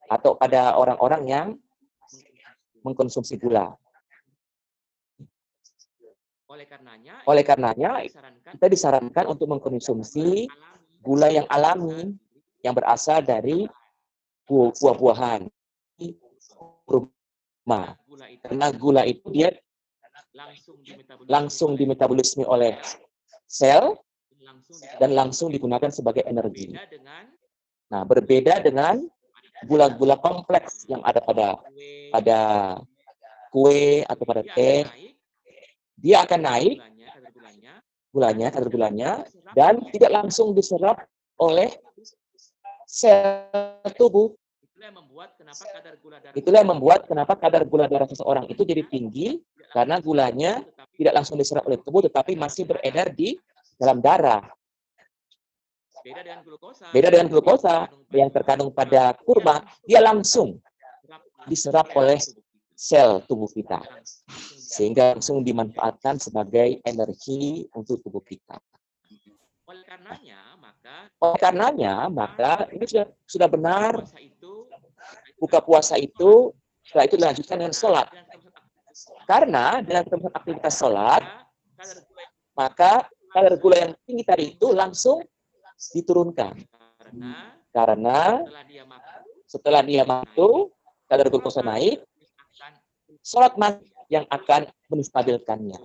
atau pada orang-orang yang mengkonsumsi gula. Oleh karenanya, kita disarankan untuk mengkonsumsi gula yang alami, yang berasal dari buah-buahan. Karena gula itu dia langsung dimetabolisme oleh sel dan langsung digunakan sebagai energi. Nah, berbeda dengan gula-gula kompleks yang ada pada kue atau pada teh, dia akan naik kadar gulanya dan tidak langsung diserap oleh sel tubuh. Itulah yang membuat kenapa kadar gula darah seseorang itu jadi tinggi, karena gulanya tidak langsung diserap oleh tubuh tetapi masih beredar di dalam darah. Beda dengan glukosa yang terkandung pada kurma, dia langsung diserap oleh sel tubuh kita, sehingga langsung dimanfaatkan sebagai energi untuk tubuh kita. Oleh karenanya, maka ini sudah benar buka puasa itu, setelah itu dilanjutkan dengan sholat. Karena dalam aktivitas sholat, maka kadar gula yang tinggi tadi itu langsung diturunkan. Karena setelah dia mampu, kadar glukosa naik, sholat yang akan menstabilkannya.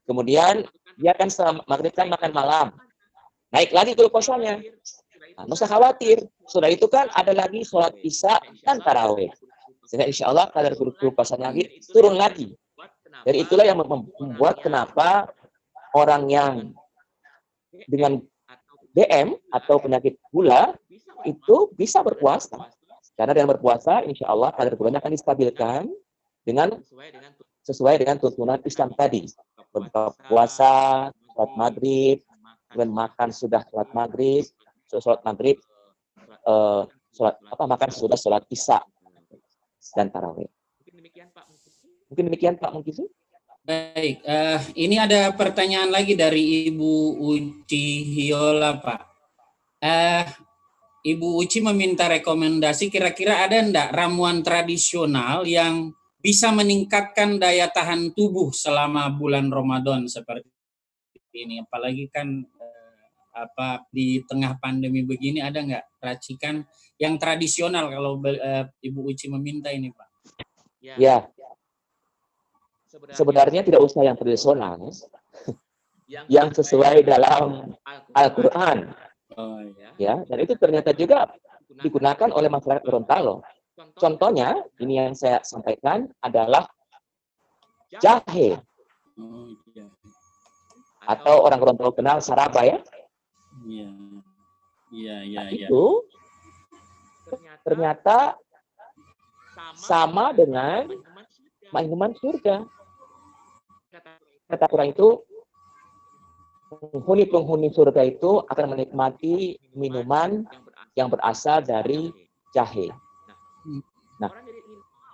Kemudian dia akan maghrib kan makan malam, naik lagi glukosanya. Nah, nggak usah khawatir. Sudah itu kan ada lagi sholat isya dan tarawih. Sehingga insya Allah kadar glukosanya lagi turun lagi. Jadi itulah yang membuat kenapa orang yang dengan DM atau penyakit gula itu bisa berpuasa. Karena dengan berpuasa, insya Allah kadar gulanya akan distabilkan dengan sesuai dengan tuntunan Islam tadi. Berbuka puasa, sholat maghrib, kemudian makan sudah sholat maghrib, makan sudah sholat isya dan tarawih. Mungkin demikian Pak Mungkisi. Baik, ini ada pertanyaan lagi dari Ibu Uci Hiola, Pak. Ibu Uci meminta rekomendasi, kira-kira ada enggak ramuan tradisional yang bisa meningkatkan daya tahan tubuh selama bulan Ramadan seperti ini? Apalagi kan di tengah pandemi begini, ada enggak racikan yang tradisional kalau Ibu Uci meminta ini, Pak? Ya. Sebenarnya tidak usah yang tradisional, yang sesuai dalam Al-Quran. Oh, Ya, dan itu ternyata juga digunakan oleh masyarakat Gorontalo. Contohnya, ini yang saya sampaikan adalah jahe. Oh, iya. Atau orang Gorontalo kenal saraba ya. Iya. Itu ternyata sama dengan minuman surga. Kata Quran itu, penghuni surga itu akan menikmati minuman yang berasal dari jahe. Nah,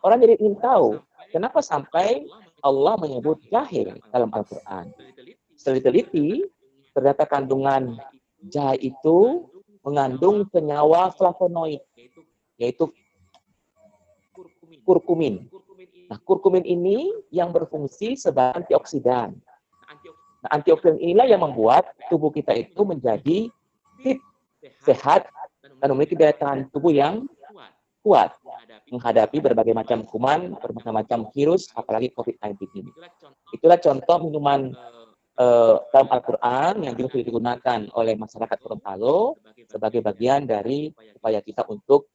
orang jadi ingin tahu, kenapa sampai Allah menyebut jahe dalam Al-Quran. Setelah diteliti, ternyata kandungan jahe itu mengandung senyawa flavonoid, yaitu kurkumin. Nah, kurkumin ini yang berfungsi sebagai antioksidan. Nah, antioksidan inilah yang membuat tubuh kita itu menjadi fit, sehat, dan memiliki daya tahan tubuh yang kuat menghadapi berbagai macam kuman, berbagai macam virus, apalagi COVID-19 ini. Itulah contoh minuman dalam Al-Quran yang juga sudah digunakan oleh masyarakat Gorontalo sebagai bagian dari upaya kita untuk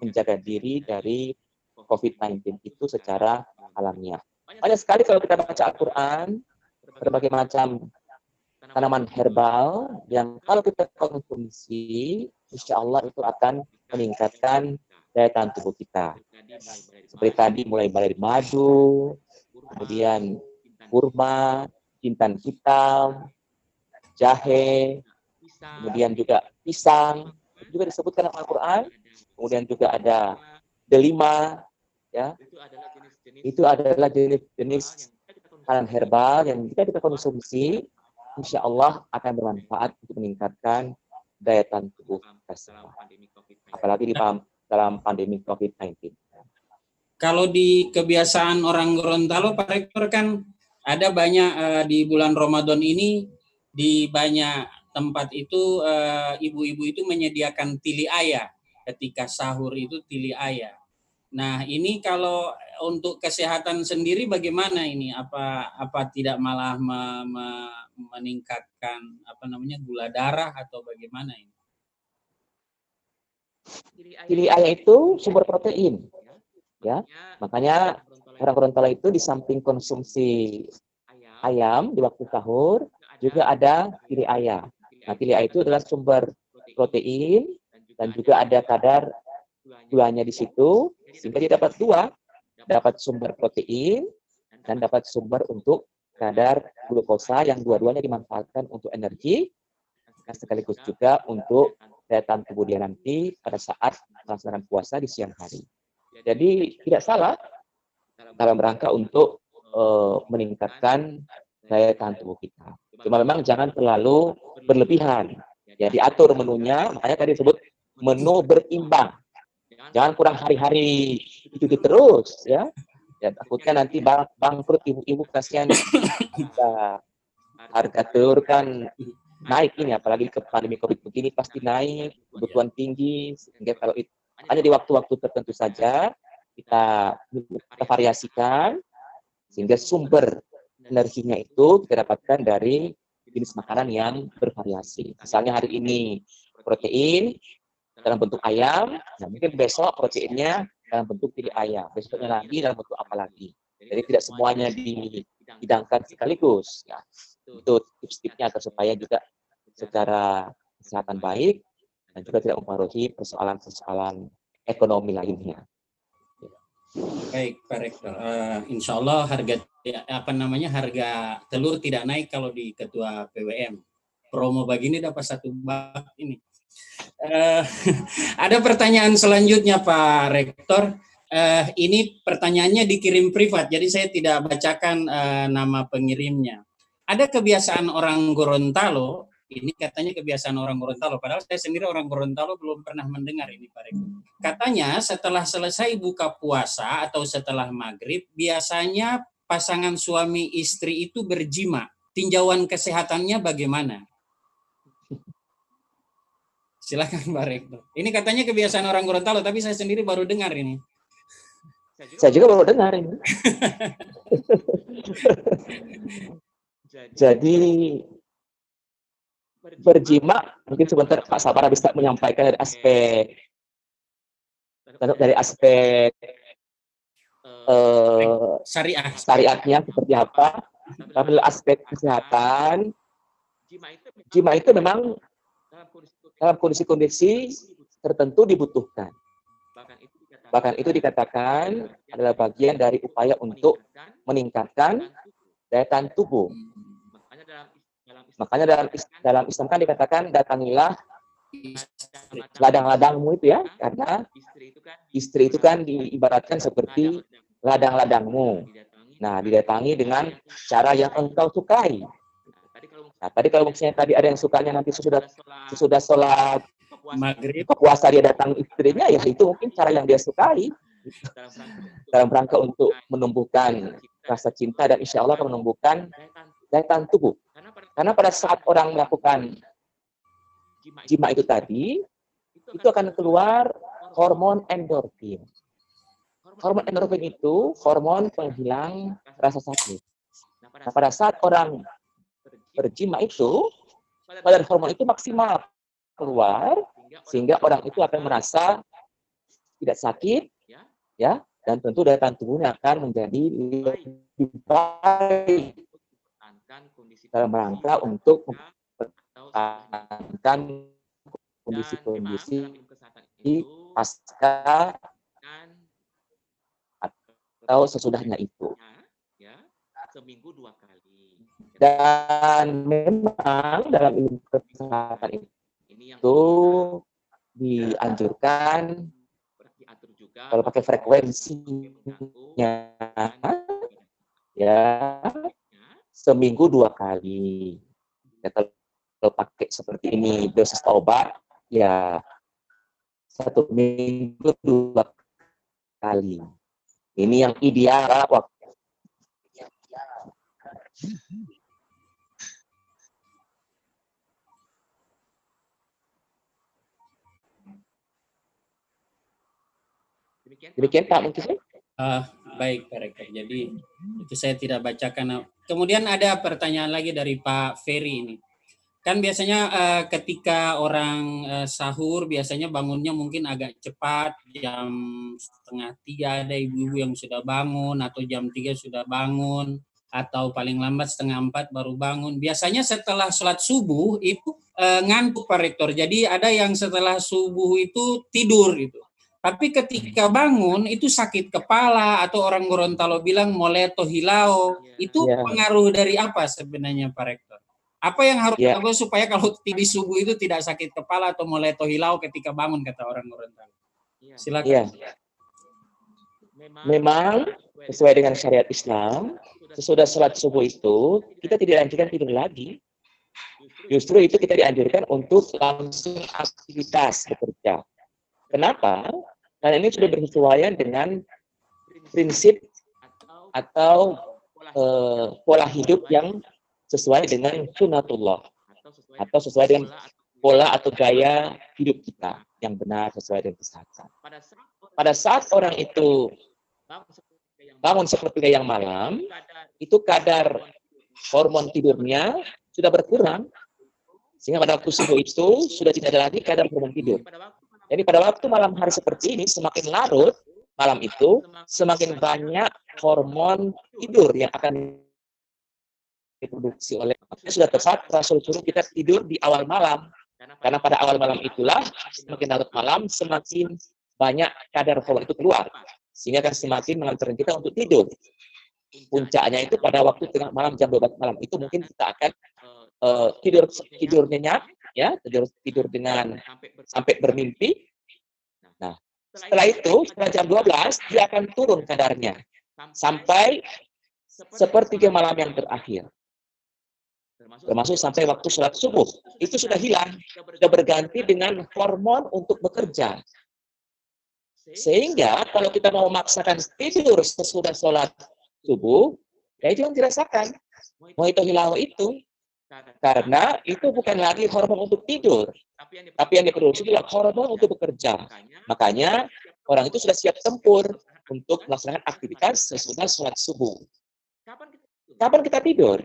menjaga diri dari COVID-19 itu secara alamiah. Banyak sekali kalau kita baca Al-Quran, berbagai macam tanaman herbal yang kalau kita konsumsi, insya Allah itu akan meningkatkan daya tahan tubuh kita. Seperti tadi mulai dari madu, kemudian kurma, jintan hitam, jahe, kemudian juga pisang, itu juga disebutkan dalam Al-Quran. Kemudian juga ada delima, ya, itu adalah jenis-jenis tanaman herbal yang jika kita konsumsi, insya Allah akan bermanfaat untuk meningkatkan daya tahan tubuh kita semua. Apalagi dalam pandemi COVID-19. Kalau di kebiasaan orang Gorontalo, Pak Rektor, kan ada banyak di bulan Ramadan ini, di banyak tempat itu ibu-ibu itu menyediakan tili ayah. Ketika sahur itu tili ayah. Nah, ini kalau untuk kesehatan sendiri bagaimana ini? Apa tidak malah meningkatkan gula darah atau bagaimana ini? Tili ayam itu sumber protein, ya. Makanya orang Gorontalo itu di samping konsumsi ayam di waktu sahur juga ada tili ayam. Nah, tili ayam itu adalah sumber protein dan juga ada kadar gulanya di situ, sehingga dia dapat dua, dapat sumber protein dan dapat sumber untuk kadar glukosa yang dua-duanya dimanfaatkan untuk energi dan sekaligus juga untuk daya tahan tubuh dia nanti pada saat melaksanakan puasa di siang hari. Jadi tidak salah dalam rangka untuk meningkatkan daya tahan tubuh kita. Cuma memang jangan terlalu berlebihan. Ya, diatur menunya, makanya tadi disebut menu berimbang. Jangan kurang hari-hari itu terus, ya. Ya, takutnya nanti bangkrut ibu-ibu, kasihan. Harga telur kan naik ini, apalagi ke pandemi COVID begini pasti naik, kebutuhan tinggi, sehingga kalau itu hanya di waktu-waktu tertentu saja kita variasikan, sehingga sumber energinya itu kita dapatkan dari jenis makanan yang bervariasi. Misalnya hari ini protein dalam bentuk ayam, nah mungkin besok proteinnya dalam bentuk tili ayam, besoknya lagi dalam bentuk apa lagi. Jadi tidak semuanya dihidangkan sekaligus. Ya, itu tips-tipsnya agar supaya juga secara kesehatan baik dan juga tidak mempengaruhi persoalan-persoalan ekonomi lainnya. Baik, Pak Rektor. Insya Allah harga telur tidak naik kalau di Ketua PWM. Promo begini dapat 1 bak ini. Ada pertanyaan selanjutnya, Pak Rektor. Ini pertanyaannya dikirim privat, jadi saya tidak bacakan nama pengirimnya. Ada kebiasaan orang Gorontalo, ini katanya kebiasaan orang Gorontalo, padahal saya sendiri orang Gorontalo belum pernah mendengar ini, Pak Rektor. Katanya setelah selesai buka puasa atau setelah maghrib, biasanya pasangan suami istri itu berjima. Tinjauan kesehatannya bagaimana? Silakan Pak Rektor. Ini katanya kebiasaan orang Gorontalo, tapi saya sendiri baru dengar ini. Saya juga baru dengar ini. Jadi berjima, mungkin sebentar Pak Sabara bisa menyampaikan dari aspek syariatnya seperti apa. Tapi dari aspek kesehatan, jima itu memang dalam kondisi-kondisi tertentu dibutuhkan. Bahkan itu dikatakan adalah bagian dari upaya untuk meningkatkan daya tahan tubuh. Makanya dalam Islam kan dikatakan datangilah ladang-ladangmu itu ya, karena istri itu kan diibaratkan seperti ladang-ladangmu. Nah, didatangi dengan cara yang engkau sukai. Nah, tadi kalau misalnya tadi ada yang sukanya nanti sesudah sholat maghrib puasa dia datang istrinya, ya itu mungkin cara yang dia sukai dalam rangka untuk menumbuhkan rasa cinta dan insya Allah akan menumbuhkan daya tahan tubuh. Karena pada saat orang melakukan jima itu tadi, itu akan keluar hormon endorfin. Hormon endorfin itu hormon penghilang rasa sakit. Nah, pada saat orang berjima itu, kadar hormon itu maksimal keluar, sehingga orang itu akan merasa tidak sakit, ya, dan tentu daya tahan tubuhnya akan menjadi lebih baik dalam rangka untuk mempertahankan kondisi-kondisi pasca atau sesudahnya itu. Seminggu 2 kali. Dan memang dalam ilmu kesehatan itu dianjurkan kalau pakai frekuensinya ya seminggu 2 kali. Ya, kalau pakai seperti ini dosis obat ya 1 minggu 2 kali. Ini yang ideal waktu. Demikian Pak mungkin. Baik Pak Rektor. Jadi itu saya tidak bacakan. Kemudian ada pertanyaan lagi dari Pak Ferry ini. Kan biasanya ketika orang sahur biasanya bangunnya mungkin agak cepat, jam 2:30 ada ibu-ibu yang sudah bangun, atau jam 3 sudah bangun, atau paling lambat 3:30 baru bangun. Biasanya setelah sholat subuh itu ngantuk Pak Rektor. Jadi ada yang setelah subuh itu tidur gitu. Tapi ketika bangun itu sakit kepala, atau orang Gorontalo bilang moleto hilao. Itu pengaruh dari apa sebenarnya Pak Rektor? Apa yang harus dilakukan supaya kalau di subuh itu tidak sakit kepala atau moleto hilau ketika bangun, kata orang Gorontalo? Silakan. Memang sesuai dengan syariat Islam, sesudah sholat subuh itu kita tidak dianjurkan tidur lagi. Justru itu kita dianjurkan untuk langsung aktivitas bekerja. Kenapa? Karena ini sudah bersesuaian dengan prinsip atau pola hidup yang sesuai dengan sunatullah, atau sesuai dengan pola atau gaya hidup kita yang benar sesuai dengan kesehatan. Pada saat orang itu bangun sepertiga yang malam, itu kadar hormon tidurnya sudah berkurang, sehingga pada waktu subuh itu sudah tidak ada lagi kadar hormon tidur. Jadi pada waktu malam hari seperti ini, semakin larut malam itu, semakin banyak hormon tidur yang akan diproduksi oleh sudah tepat Rasul suruh kita tidur di awal malam, karena pada awal malam itulah semakin larut malam semakin banyak kadar hormon itu keluar, sehingga akan semakin mengantarkan kita untuk tidur. Puncaknya itu pada waktu tengah malam jam 12 malam itu mungkin kita akan tidur nyenyak, ya, tidur dengan sampai bermimpi. Nah, setelah itu setelah jam 12 dia akan turun kadarnya sampai sepertiga malam yang terakhir. Termasuk sampai waktu sholat subuh, itu sudah hilang, sudah berganti dengan hormon untuk bekerja. Sehingga kalau kita mau memaksakan tidur sesudah sholat subuh, ya itu yang dirasakan. Mau itu hilang itu, karena itu bukan lagi hormon untuk tidur, tapi yang diproduksi adalah hormon untuk bekerja. Makanya orang itu sudah siap tempur untuk melaksanakan aktivitas sesudah sholat subuh. Kapan kita tidur?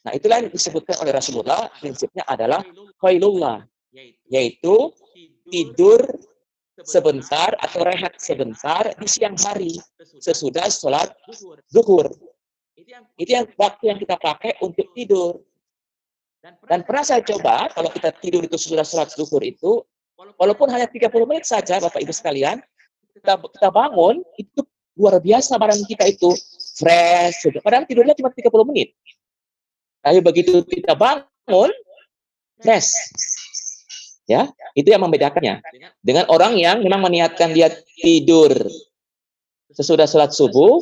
Nah, itulah yang disebutkan oleh Rasulullah, prinsipnya adalah qailullah, yaitu tidur sebentar atau rehat sebentar di siang hari sesudah sholat zuhur. Itu yang waktu yang kita pakai untuk tidur. Dan pernah saya coba, kalau kita tidur itu sesudah sholat zuhur itu, walaupun hanya 30 menit saja, Bapak Ibu sekalian, kita bangun, itu luar biasa badan kita itu fresh. Padahal tidurnya cuma 30 menit. Tapi begitu kita bangun, fresh. Ya, itu yang membedakannya. Dengan orang yang memang meniatkan dia tidur sesudah sholat subuh,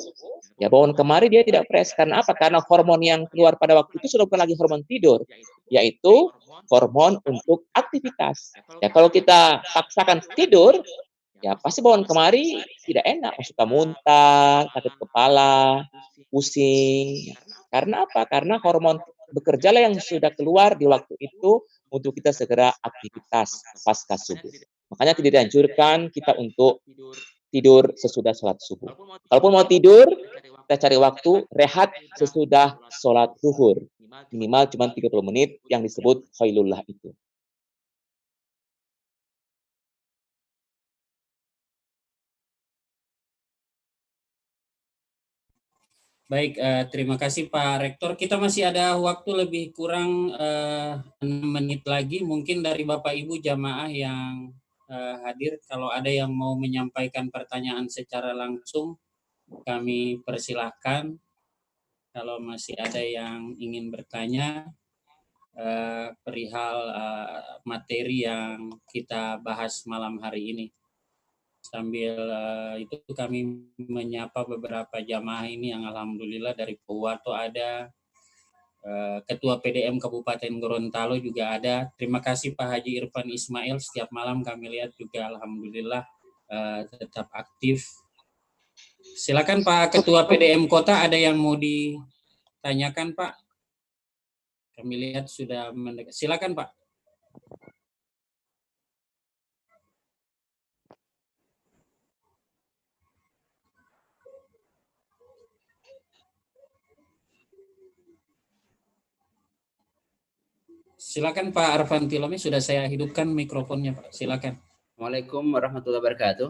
ya bangun kemari dia tidak fresh. Karena apa? Karena hormon yang keluar pada waktu itu sudah bukan lagi hormon tidur, yaitu hormon untuk aktivitas. Ya, kalau kita paksakan tidur, ya pasti bangun kemari tidak enak, suka muntah, sakit kepala, pusing. Karena apa? Karena hormon bekerjalah yang sudah keluar di waktu itu untuk kita segera aktivitas pasca subuh. Makanya tidak dianjurkan kita untuk tidur sesudah sholat subuh. Kalaupun mau tidur, kita cari waktu rehat sesudah sholat zuhur. Minimal cuma 30 menit yang disebut qailullah itu. Baik, terima kasih Pak Rektor. Kita masih ada waktu lebih kurang 6 menit lagi. Mungkin dari Bapak Ibu jamaah yang hadir, kalau ada yang mau menyampaikan pertanyaan secara langsung, kami persilahkan. Kalau masih ada yang ingin bertanya perihal materi yang kita bahas malam hari ini. Sambil itu kami menyapa beberapa jamaah ini yang alhamdulillah dari Puwato ada, Ketua PDM Kabupaten Gorontalo juga ada. Terima kasih Pak Haji Irfan Ismail, setiap malam kami lihat juga alhamdulillah tetap aktif. Silakan Pak Ketua PDM Kota, ada yang mau ditanyakan Pak? Kami lihat sudah mendekat. Silakan Pak. Silakan Pak Arfan Tilomi, sudah saya hidupkan mikrofonnya Pak. Silakan. Assalamualaikum warahmatullahi wabarakatuh.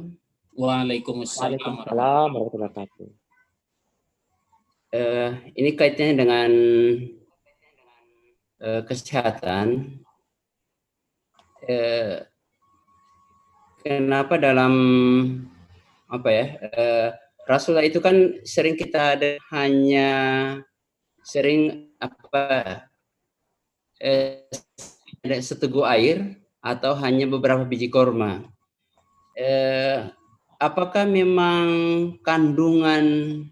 Waalaikumsalam warahmatullahi wabarakatuh. Ini kaitannya dengan kesehatan. Kenapa dalam Rasulullah itu kan sering kita ada hanya sering ada seteguk air atau hanya beberapa biji korma. Apakah memang kandungan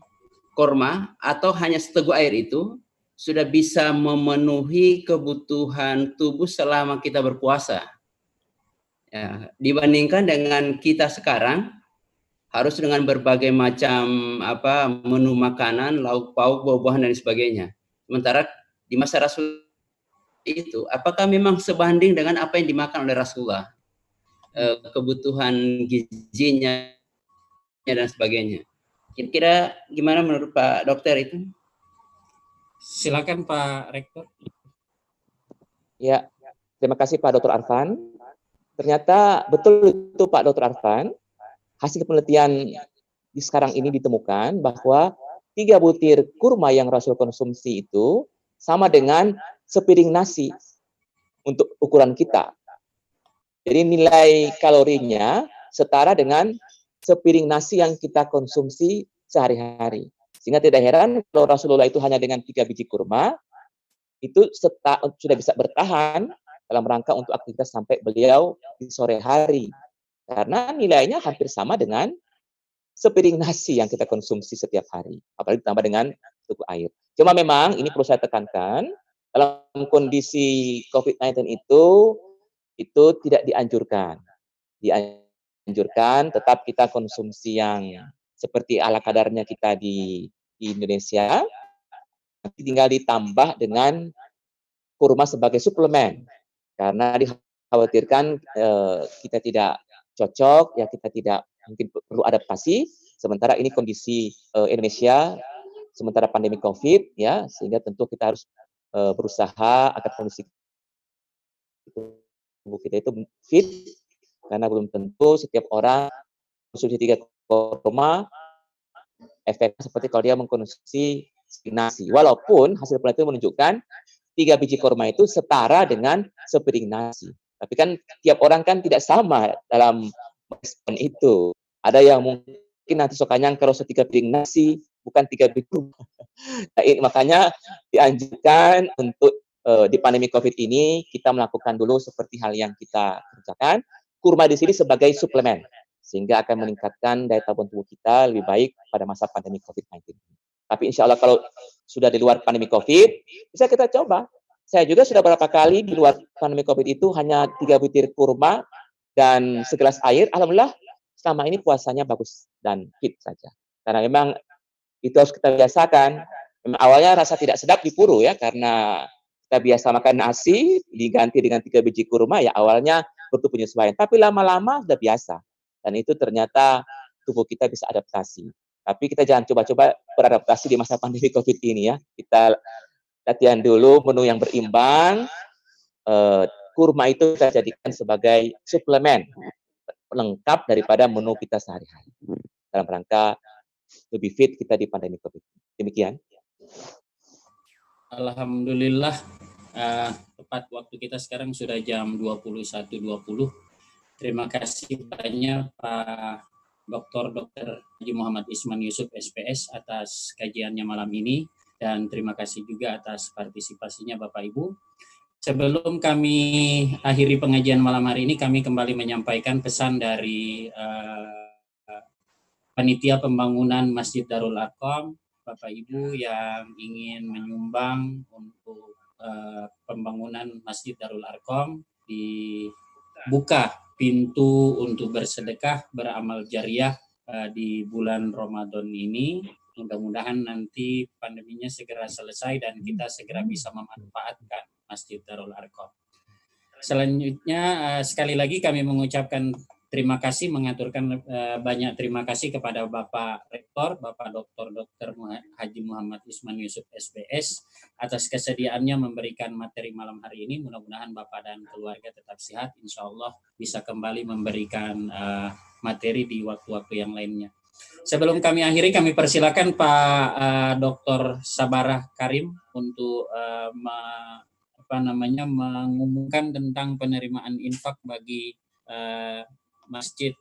korma atau hanya seteguk air itu sudah bisa memenuhi kebutuhan tubuh selama kita berpuasa? Ya, dibandingkan dengan kita sekarang harus dengan berbagai macam menu makanan, lauk pauk, buah-buahan dan sebagainya. Sementara di masa Rasul itu, apakah memang sebanding dengan apa yang dimakan oleh Rasulullah, kebutuhan gizinya dan sebagainya? Kira-kira gimana menurut Pak Dokter itu? Silakan Pak Rektor. Ya, terima kasih Pak Dr. Arfan. Ternyata betul itu Pak Dr. Arfan. Hasil penelitian di sekarang ini ditemukan bahwa 3 butir kurma yang Rasul konsumsi itu sama dengan sepiring nasi untuk ukuran kita. Jadi nilai kalorinya setara dengan sepiring nasi yang kita konsumsi sehari-hari. Sehingga tidak heran kalau Rasulullah itu hanya dengan 3 biji kurma, itu sudah bisa bertahan dalam rangka untuk aktivitas sampai beliau di sore hari. Karena nilainya hampir sama dengan sepiring nasi yang kita konsumsi setiap hari. Apalagi ditambah dengan cukup air. Cuma memang ini perlu saya tekankan, dalam kondisi COVID-19 itu tidak dianjurkan. Dianjurkan tetap kita konsumsi yang seperti ala kadarnya kita di Indonesia, nanti tinggal ditambah dengan kurma sebagai suplemen. Karena dikhawatirkan kita tidak cocok, ya kita tidak mungkin perlu adaptasi. Sementara ini kondisi Indonesia, sementara pandemi COVID, ya, sehingga tentu kita harus berusaha agar kondisi tubuh kita itu fit, karena belum tentu setiap orang konsumsi 3 kurma efeknya seperti kalau dia mengkonsumsi nasi. Walaupun hasil penelitian menunjukkan 3 biji kurma itu setara dengan sepiring nasi. Tapi kan tiap orang kan tidak sama dalam respon itu. Ada yang mungkin nanti sukanya kalau 3 piring nasi, bukan 3 biji kurma. Nah, makanya dianjurkan untuk di pandemi COVID ini kita melakukan dulu seperti hal yang kita kerjakan. Kurma di sini sebagai suplemen, sehingga akan meningkatkan daya tahan tubuh kita lebih baik pada masa pandemi COVID-19. Tapi insya Allah kalau sudah di luar pandemi COVID, bisa kita coba. Saya juga sudah beberapa kali di luar pandemi COVID itu hanya 3 butir kurma dan segelas air. Alhamdulillah selama ini puasanya bagus dan fit saja. Karena memang itu harus kita biasakan. Memang awalnya rasa tidak sedap di Puru ya, karena kita biasa makan nasi diganti dengan 3 biji kurma, ya awalnya butuh penyesuaian. Tapi lama-lama sudah biasa. Dan itu ternyata tubuh kita bisa adaptasi. Tapi kita jangan coba-coba beradaptasi di masa pandemi COVID ini ya. Kita latihan dulu menu yang berimbang. Kurma itu kita jadikan sebagai suplemen lengkap daripada menu kita sehari-hari. Dalam rangka lebih fit kita di pandemi COVID. Demikian. Alhamdulillah, tepat waktu kita sekarang sudah jam 21.20. Terima kasih banyak Pak Dr. Haji Muhammad Isman Yusuf SPS atas kajiannya malam ini, dan terima kasih juga atas partisipasinya Bapak Ibu. Sebelum kami akhiri pengajian malam hari ini, kami kembali menyampaikan pesan dari panitia pembangunan Masjid Darul Arqam. Bapak Ibu yang ingin menyumbang untuk pembangunan Masjid Darul Arqam, dibuka pintu untuk bersedekah, beramal jariah di bulan Ramadan ini. Mudah-mudahan nanti pandeminya segera selesai dan kita segera bisa memanfaatkan Masjid Darul Arqam. Selanjutnya, sekali lagi kami mengucapkan terima kasih, mengaturkan banyak terima kasih kepada Bapak Rektor, Bapak Dr. Haji Muhammad Isman Yusuf SPS atas kesediaannya memberikan materi malam hari ini. Mudah-mudahan Bapak dan keluarga tetap sehat, insya Allah bisa kembali memberikan materi di waktu-waktu yang lainnya. Sebelum kami akhiri, kami persilakan Pak Dr. Sabarah Karim untuk mengumumkan tentang penerimaan infak bagi Masjid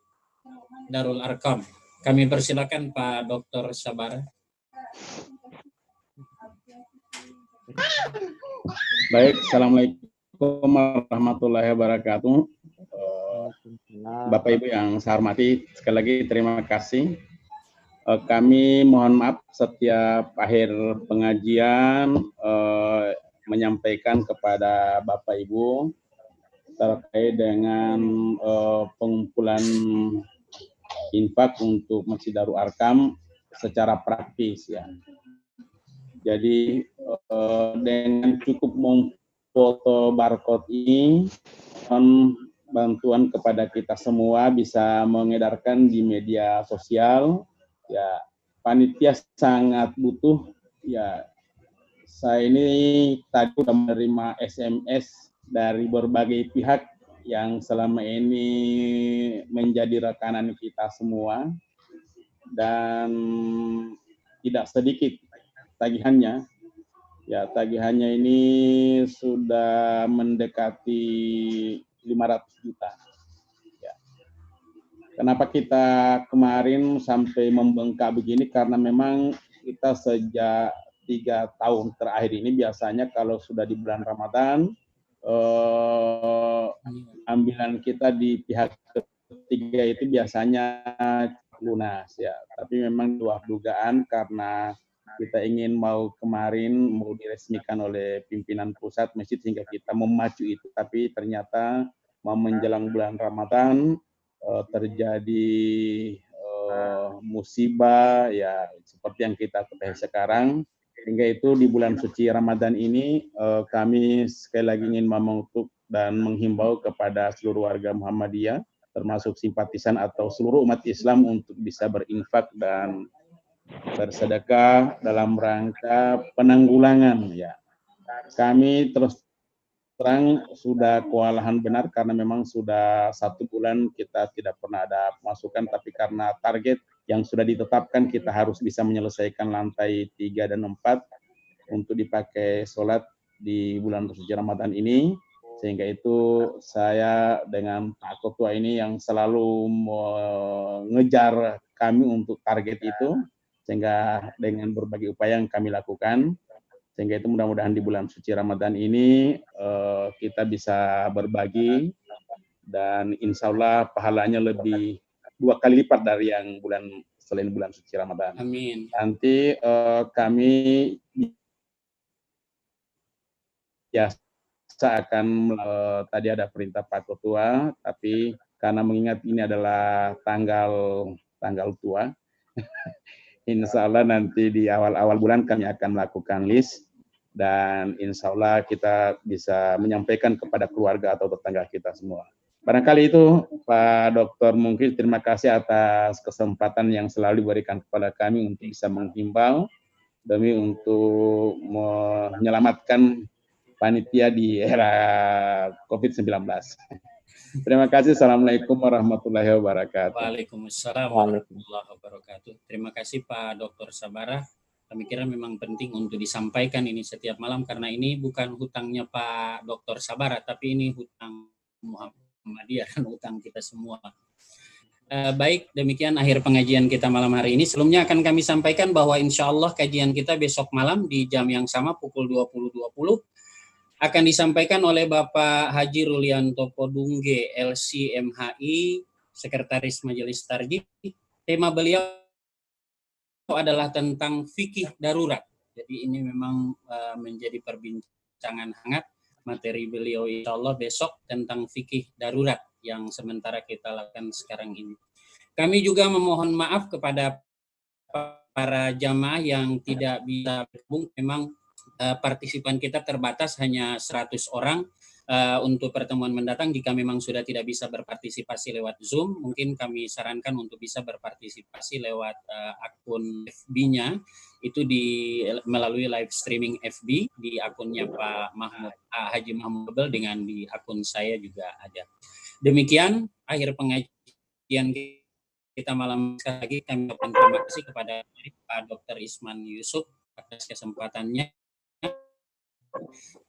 Darul Arqam. Kami persilakan Pak Dr. Sabarah. Baik, Assalamualaikum warahmatullahi wabarakatuh. Bapak Ibu yang saya hormati, sekali lagi terima kasih. Kami mohon maaf setiap akhir pengajian menyampaikan kepada Bapak Ibu terkait dengan pengumpulan infak untuk Masjid Darul Arqam secara praktis ya. Jadi dengan cukup memfoto barcode ini, bantuan kepada kita semua bisa mengedarkan di media sosial. Ya, panitia sangat butuh. Ya, saya ini tadi sudah menerima SMS dari berbagai pihak yang selama ini menjadi rekanan kita semua, dan tidak sedikit tagihannya. Ya, tagihannya ini sudah mendekati 500 juta. Ya. Kenapa kita kemarin sampai membengkak begini? Karena memang kita sejak 3 tahun terakhir ini biasanya kalau sudah di bulan Ramadan, ambilan kita di pihak ketiga itu biasanya lunas ya. Tapi memang luar dugaan karena kita ingin kemarin mau diresmikan oleh pimpinan pusat masjid sehingga kita memacu itu, tapi ternyata mau menjelang bulan Ramadan terjadi musibah ya seperti yang kita ketahui sekarang. Sehingga itu di bulan suci Ramadan ini kami sekali lagi ingin mengutuk dan menghimbau kepada seluruh warga Muhammadiyah termasuk simpatisan atau seluruh umat Islam untuk bisa berinfak dan bersedekah dalam rangka penanggulangan ya. Kami terus terang sudah kewalahan benar karena memang sudah 1 bulan kita tidak pernah ada pemasukan, tapi karena target yang sudah ditetapkan kita harus bisa menyelesaikan lantai 3 dan 4 untuk dipakai sholat di bulan suci Ramadan ini. Sehingga itu saya dengan Pak Ketua ini yang selalu mengejar kami untuk target itu, sehingga dengan berbagai upaya yang kami lakukan, sehingga itu mudah-mudahan di bulan suci Ramadan ini kita bisa berbagi dan insya Allah pahalanya lebih 2 kali lipat dari yang selain bulan suci Ramadan. Amin. Nanti kami biasa akan tadi ada perintah Pak Ketua, tapi karena mengingat ini adalah tanggal tua, insya Allah nanti di awal-awal bulan kami akan melakukan list dan insya Allah kita bisa menyampaikan kepada keluarga atau tetangga kita semua. Barangkali itu Pak Dokter mungkin terima kasih atas kesempatan yang selalu diberikan kepada kami untuk bisa menghimbau demi untuk menyelamatkan panitia di era COVID-19. Terima kasih. Assalamualaikum warahmatullahi wabarakatuh. Waalaikumsalam warahmatullahi wabarakatuh. Terima kasih Pak Dr. Sabara. Kami kira memang penting untuk disampaikan ini setiap malam karena ini bukan hutangnya Pak Dr. Sabara, tapi ini hutang Muhammadiyah dan hutang kita semua. Baik, demikian akhir pengajian kita malam hari ini. Sebelumnya akan kami sampaikan bahwa insya Allah kajian kita besok malam di jam yang sama pukul 20.20 akan disampaikan oleh Bapak Haji Rulianto Podungge, LC MHI, Sekretaris Majelis Tarjih. Tema beliau adalah tentang fikih darurat. Jadi ini memang menjadi perbincangan hangat. Materi beliau insya Allah besok tentang fikih darurat yang sementara kita lakukan sekarang ini. Kami juga memohon maaf kepada para jamaah yang tidak bisa bergabung. Memang partisipan kita terbatas hanya 100 orang untuk pertemuan mendatang. Jika memang sudah tidak bisa berpartisipasi lewat Zoom, mungkin kami sarankan untuk bisa berpartisipasi lewat akun FB-nya, itu melalui live streaming FB di akunnya Pak Haji Mahmud Bebel dengan di akun saya juga ada. Demikian akhir pengajian kita malam sekali lagi. Kami ucapkan terima kasih kepada Pak Dr. Isman Yusuf atas kesempatannya.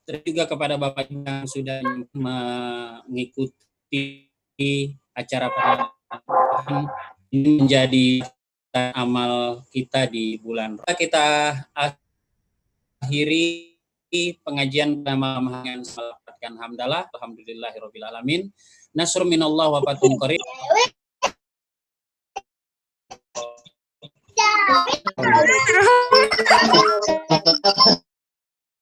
Terima juga kepada Bapak yang sudah mengikuti acara pada ini menjadi amal kita di bulan. Kita akhiri pengajian pada malam hari ini melafatkan hamdalah, alhamdulillahirabbil alamin. Nasr minallah wa fathun qarib.